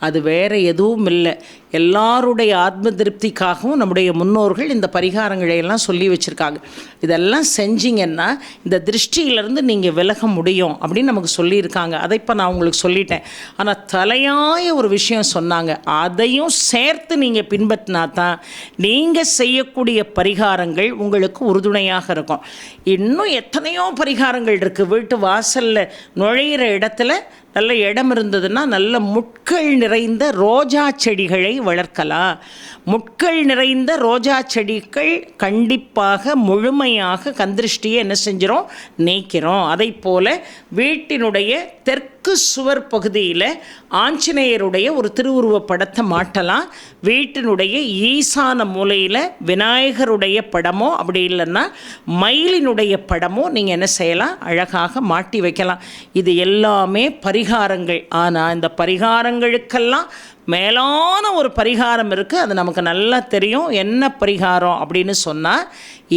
அது வேறு எதுவும் இல்லை. எல்லாருடைய ஆத்ம திருப்திக்காகவும் நம்முடைய முன்னோர்கள் இந்த பரிகாரங்களை எல்லாம் சொல்லி வச்சுருக்காங்க. இதெல்லாம் செஞ்சிங்கன்னா இந்த திருஷ்டியிலேருந்து நீங்கள் விலக முடியும் அப்படின்னு நமக்கு சொல்லியிருக்காங்க. அதை இப்போ நான் உங்களுக்கு சொல்லிட்டேன். ஆனால் தலையாய ஒரு விஷயம் சொன்னாங்க, அதையும் சேர்த்து நீங்கள் பின்பற்றினா தான் நீங்கள் செய்யக்கூடிய பரிகாரங்கள் உங்களுக்கு உறுதுணையாக இருக்கும். இன்னும் எத்தனையோ பரிகாரங்கள் இருக்குது. வீட்டு வாசலில் நுழையிற இடத்துல நல்ல இடம் இருந்ததுன்னா நல்ல முட்கள் நிறைந்த ரோஜா செடிகளை வளர்க்கலாம். முட்கள் நிறைந்த ரோஜா செடிகள் கண்டிப்பாக முழுமையாக கந்திருஷ்டியை என்ன செஞ்சிடும், நீக்கிறோம். அதை போல் வீட்டினுடைய தெற்கு சுவர் பகுதியில் ஆஞ்சநேயருடைய ஒரு திருவுருவப் படத்தை மாட்டலாம். வீட்டினுடைய ஈசான மூலையில் விநாயகருடைய படமோ அப்படி இல்லைன்னா மயிலினுடைய படமோ நீங்கள் என்ன செய்யலாம், அழகாக மாட்டி வைக்கலாம். இது எல்லாமே பரிகாரங்கள். ஆனால் இந்த பரிகாரங்களுக்கெல்லாம் மேலான ஒரு பரிகாரம் இருக்குது. அது நமக்கு நல்லா தெரியும். என்ன பரிகாரம் அப்படின்னு சொன்னால்,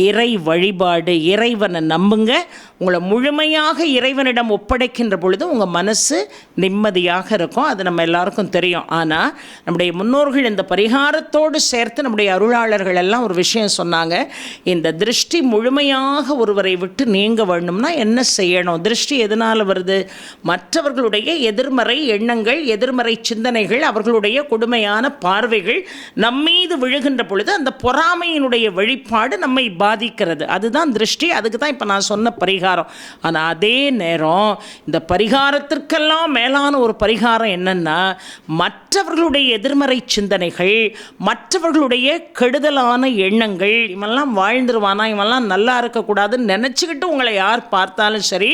இறை வழிபாடு. இறைவனை நம்புங்க. உங்களை முழுமையாக இறைவனிடம் ஒப்படைக்கின்ற பொழுது உங்கள் மனசு நிம்மதியாக இருக்கும். அது நம்ம எல்லாருக்கும் தெரியும். ஆனால் நம்முடைய முன்னோர்கள் இந்த பரிகாரத்தோடு சேர்த்து நம்முடைய அருளாளர்கள் எல்லாம் ஒரு விஷயம் சொன்னாங்க. இந்த திருஷ்டி முழுமையாக ஒருவரை விட்டு நீங்க வேணும்னா என்ன செய்யணும்? திருஷ்டி எதனால் வருது? மற்றவர்களுடைய எதிர்மறை எண்ணங்கள், எதிர்மறை சிந்தனைகள், அவர்களுடைய கொடுமையான பார்வைகள் நம்மீது விழுகின்ற பொழுது அந்த பொறாமையினுடைய வெளிப்பாடு நம்மை பாதிக்கிறது. அதுதான் திருஷ்டி. அதுக்கு தான் இப்போ நான் சொன்ன பரிகாரம். ஆனால் அதே நேரம் இந்த பரிகாரத்திற்கெல்லாம் மேலான ஒரு பரிகாரம் என்னன்னா, மற்றவர்களுடைய எதிர்மறை சிந்தனைகள், மற்றவர்களுடைய கெடுதலான எண்ணங்கள், இவெல்லாம் வாழ்ந்துருவானா, இவெல்லாம் நல்லா இருக்கக்கூடாதுன்னு நினச்சிக்கிட்டு உங்களை யார் பார்த்தாலும் சரி,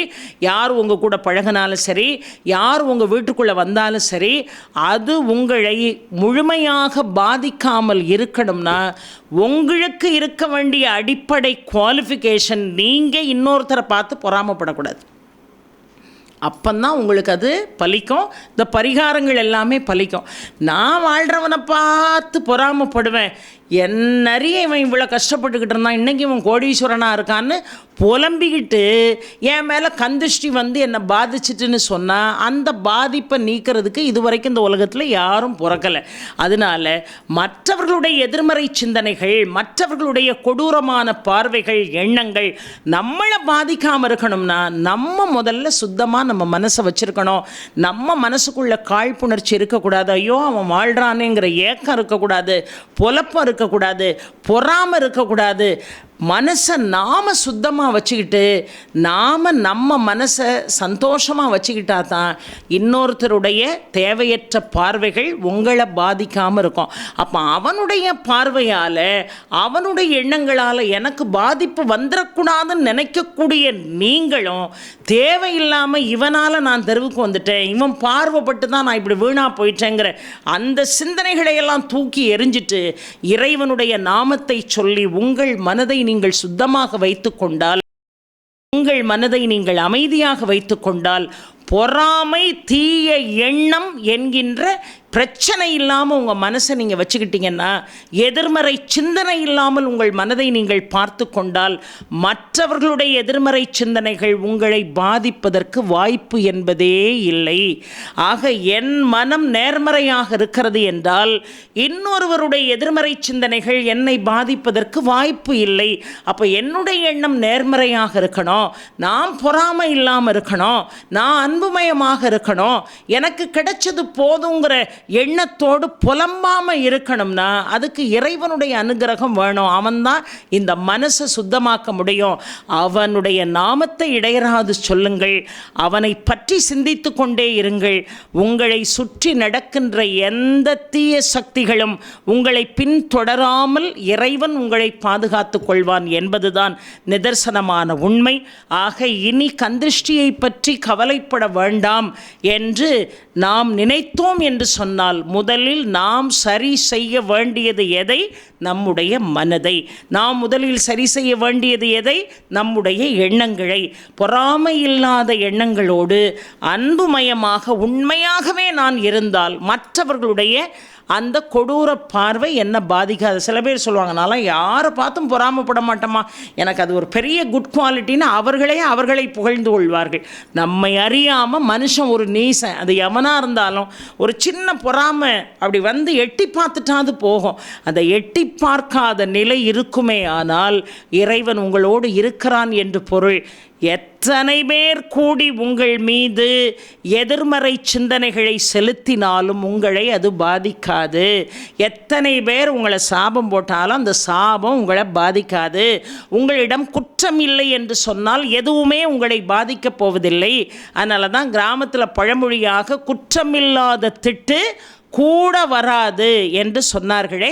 யார் உங்கள் கூட பழகினாலும் சரி, யார் உங்கள் வீட்டுக்குள்ளே வந்தாலும் சரி, அது உங்களை முழுமையாக பாதிக்காமல் இருக்கணும்னா உங்களுக்கு இருக்க வேண்டிய அடிப்படை குவாலிஃபிகேஷன், நீங்கள் இன்னொருத்தரை பார்த்து பொறாமப்படக்கூடாது. அப்பந்தான் உங்களுக்கு அது பலிக்கும். இந்த பரிகாரங்கள் எல்லாமே பலிக்கும். நான் வாழ்கிறவனை பார்த்து பொறாமப்படுவேன், என்னறிய இவன் இவ்வளோ கஷ்டப்பட்டுக்கிட்டு இருந்தான், இன்றைக்கி இவன் கோடீஸ்வரனாக இருக்கான்னு புலம்பிக்கிட்டு என் மேலே கந்திஷ்டி வந்து என்னை பாதிச்சிட்டுன்னு சொன்னால், அந்த பாதிப்பை நீக்கிறதுக்கு இது வரைக்கும் இந்த உலகத்தில் யாரும் பிறக்கலை. அதனால் மற்றவர்களுடைய எதிர்மறை சிந்தனைகள், மற்றவர்களுடைய கொடூரமான பார்வைகள், எண்ணங்கள் நம்மளை பாதிக்காமல் இருக்கணும்னா நம்ம முதல்ல சுத்தமாக நம்ம மனசை வச்சுருக்கணும். நம்ம மனசுக்குள்ளே காழ்ப்புணர்ச்சி இருக்கக்கூடாது. ஐயோ அவன் வாழ்கிறானேங்கிற ஏக்கம் இருக்கக்கூடாது, புலப்பம் இருக்கக்கூடாது, பொறாமல் இருக்கக்கூடாது. மனசை நாம் சுத்தமாக வச்சுக்கிட்டு நாம் நம்ம மனசை சந்தோஷமாக வச்சுக்கிட்டா தான் இன்னொருத்தருடைய தேவையற்ற பார்வைகள் உங்களை பாதிக்காமல் இருக்கும். அப்போ அவனுடைய பார்வையால், அவனுடைய எண்ணங்களால் எனக்கு பாதிப்பு வந்துடக்கூடாதுன்னு நினைக்கக்கூடிய நீங்களும் தேவையில்லாமல் இவனால் நான் தெருவுக்கு வந்துட்டேன், இவன் பார்வைப்பட்டு தான் நான் இப்படி வீணாக போயிட்டேங்கிற அந்த சிந்தனைகளையெல்லாம் தூக்கி எறிஞ்சிட்டு இறைவனுடைய நாமத்தை சொல்லி உங்கள் மனதை நீங்கள் சுத்தமாக வைத்துக் கொண்டால், உங்கள் மனதை நீங்கள் அமைதியாக வைத்துக் கொண்டால், பொறாமை, தீய எண்ணம் என்கின்ற பிரச்சனை இல்லாமல் உங்கள் மனசை நீங்கள் வச்சுக்கிட்டீங்கன்னா, எதிர்மறை சிந்தனை இல்லாமல் உங்கள் மனதை நீங்கள் பார்த்து கொண்டால், மற்றவர்களுடைய எதிர்மறை சிந்தனைகள் உங்களை பாதிப்பதற்கு வாய்ப்பு என்பதே இல்லை. ஆக என் மனம் நேர்மறையாக இருக்கிறது என்றால் இன்னொருவருடைய எதிர்மறை சிந்தனைகள் என்னை பாதிப்பதற்கு வாய்ப்பு இல்லை. அப்போ என்னுடைய எண்ணம் நேர்மறையாக இருக்கணும், நான் பொறாமை இல்லாமல் இருக்கணும், நான் அன்புமயமாக இருக்கணும், எனக்கு கிடைச்சது போதுங்கிற எண்ணத்தோடு புலம்பாமல் இருக்கணும்னா அதுக்கு இறைவனுடைய அனுகிரகம் வேணும். அவன்தான் இந்த மனசை சுத்தமாக்க முடியும். அவனுடைய நாமத்தை இடையராது சொல்லுங்கள், அவனை பற்றி சிந்தித்து கொண்டே இருங்கள். உங்களை சுற்றி நடக்கின்ற எந்த தீய சக்திகளும் உங்களை பின்தொடராமல் இறைவன் உங்களை பாதுகாத்து கொள்வான் என்பதுதான் நிதர்சனமான உண்மை. ஆக இனி கந்திருஷ்டியை பற்றி கவலைப்பட வேண்டாம் என்று நாம் நினைத்தோம் என்று சொன்னால், முதலில் நாம் சரி செய்ய வேண்டியது எதை? நம்முடைய மனதை. நாம் முதலில் சரி செய்ய வேண்டியது எதை? நம்முடைய எண்ணங்களை. பொறாமை இல்லாத எண்ணங்களோடு அன்புமயமாக உண்மையாகவே நான் இருந்தால் மற்றவர்களுடைய அந்த கொடூர பார்வை என்ன பாதிக்காது. சில பேர் சொல்லுவாங்க, நான்லாம் யாரை பார்த்தும் பொறாமப்பட மாட்டோமா, எனக்கு அது ஒரு பெரிய குட் குவாலிட்டின்னு அவர்களை புகழ்ந்து கொள்வார்கள். நம்மை அறியாமல் மனுஷன் ஒரு நீசன், அது எவனாக இருந்தாலும் ஒரு சின்ன பொறாமை அப்படி வந்து எட்டி பார்த்துட்டாது போகும். அந்த எட்டி பார்க்காத நிலை இருக்குமே ஆனால் இறைவன் உங்களோடு இருக்கிறான் என்று பொருள். எத்தனை பேர் கூடி உங்கள் மீது எதிர்மறை சிந்தனைகளை செலுத்தினாலும் உங்களை அது பாதிக்காது. எத்தனை பேர் உங்களை சாபம் போட்டாலும் அந்த சாபம் உங்களை பாதிக்காது. உங்களிடம் குற்றம் இல்லை என்று சொன்னால் எதுவுமே உங்களை பாதிக்கப் போவதில்லை. அதனால தான் கிராமத்தில் பழமொழியாக குற்றமில்லாத திட்டு கூட வராது என்று சொன்னார்களே,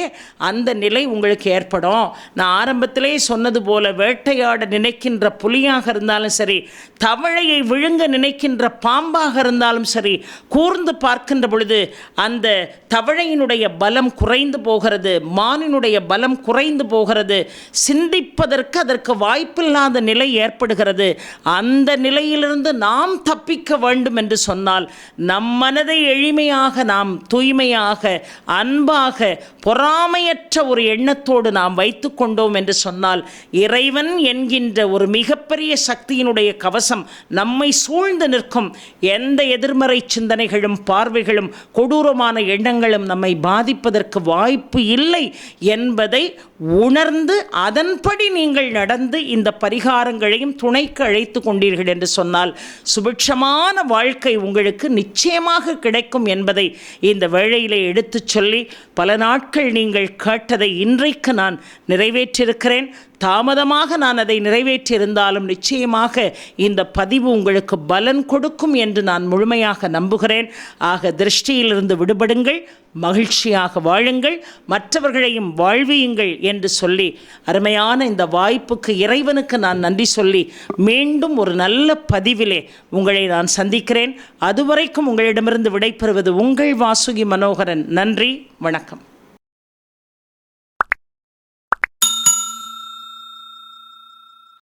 அந்த நிலை உங்களுக்கு ஏற்படும். நான் ஆரம்பத்திலே சொன்னது போல, வேட்டையாட நினைக்கின்ற புலியாக இருந்தாலும் சரி, தவளையை விழுங்க நினைக்கின்ற பாம்பாக இருந்தாலும் சரி, கூர்ந்து பார்க்கின்ற பொழுது அந்த தவளையினுடைய பலம் குறைந்து போகிறது, மானினுடைய பலம் குறைந்து போகிறது, சிந்திப்பதற்கு அதற்கு வாய்ப்பில்லாத நிலை ஏற்படுகிறது. அந்த நிலையிலிருந்து நாம் தப்பிக்க வேண்டும் என்று சொன்னால் நம் மனதை எளிமையாக நாம் தூய்மையாக அன்பாக பொறாமையற்ற ஒரு எண்ணத்தோடு நாம் வைத்து கொண்டோம் என்று சொன்னால் இறைவன் என்கின்ற ஒரு மிகப்பெரிய சக்தியினுடைய கவசம் நம்மை சூழ்ந்து நிற்கும். எந்த எதிர்மறை சிந்தனைகளும் பார்வைகளும் கொடூரமான எண்ணங்களும் நம்மை பாதிப்பதற்கு வாய்ப்பு இல்லை என்பதை உணர்ந்து அதன்படி நீங்கள் நடந்து இந்த பரிகாரங்களையும் துணைக்கு அழைத்து கொண்டீர்கள் என்று சொன்னால் சுபிட்சமான வாழ்க்கை உங்களுக்கு நிச்சயமாக கிடைக்கும் என்பதை இந்த வேளையிலே எடுத்து சொல்லி, பல நாட்கள் நீங்கள் கேட்டதை இன்றைக்கு நான் நிறைவேற்றியிருக்கிறேன். தாமதமாக நான் அதை நிறைவேற்றியிருந்தாலும் நிச்சயமாக இந்த பதிவு உங்களுக்கு பலன் கொடுக்கும் என்று நான் முழுமையாக நம்புகிறேன். ஆக திருஷ்டியிலிருந்து விடுபடுங்கள், மகிழ்ச்சியாக வாழுங்கள், மற்றவர்களையும் வாழ்வியுங்கள் என்று சொல்லி அருமையான இந்த வாய்ப்புக்கு இறைவனுக்கு நான் நன்றி சொல்லி மீண்டும் ஒரு நல்ல பதிவிலே உங்களை நான் சந்திக்கிறேன். அதுவரைக்கும் உங்களிடமிருந்து விடைபெறுவது உங்கள் வாசுகி மனோகரன். நன்றி, வணக்கம்.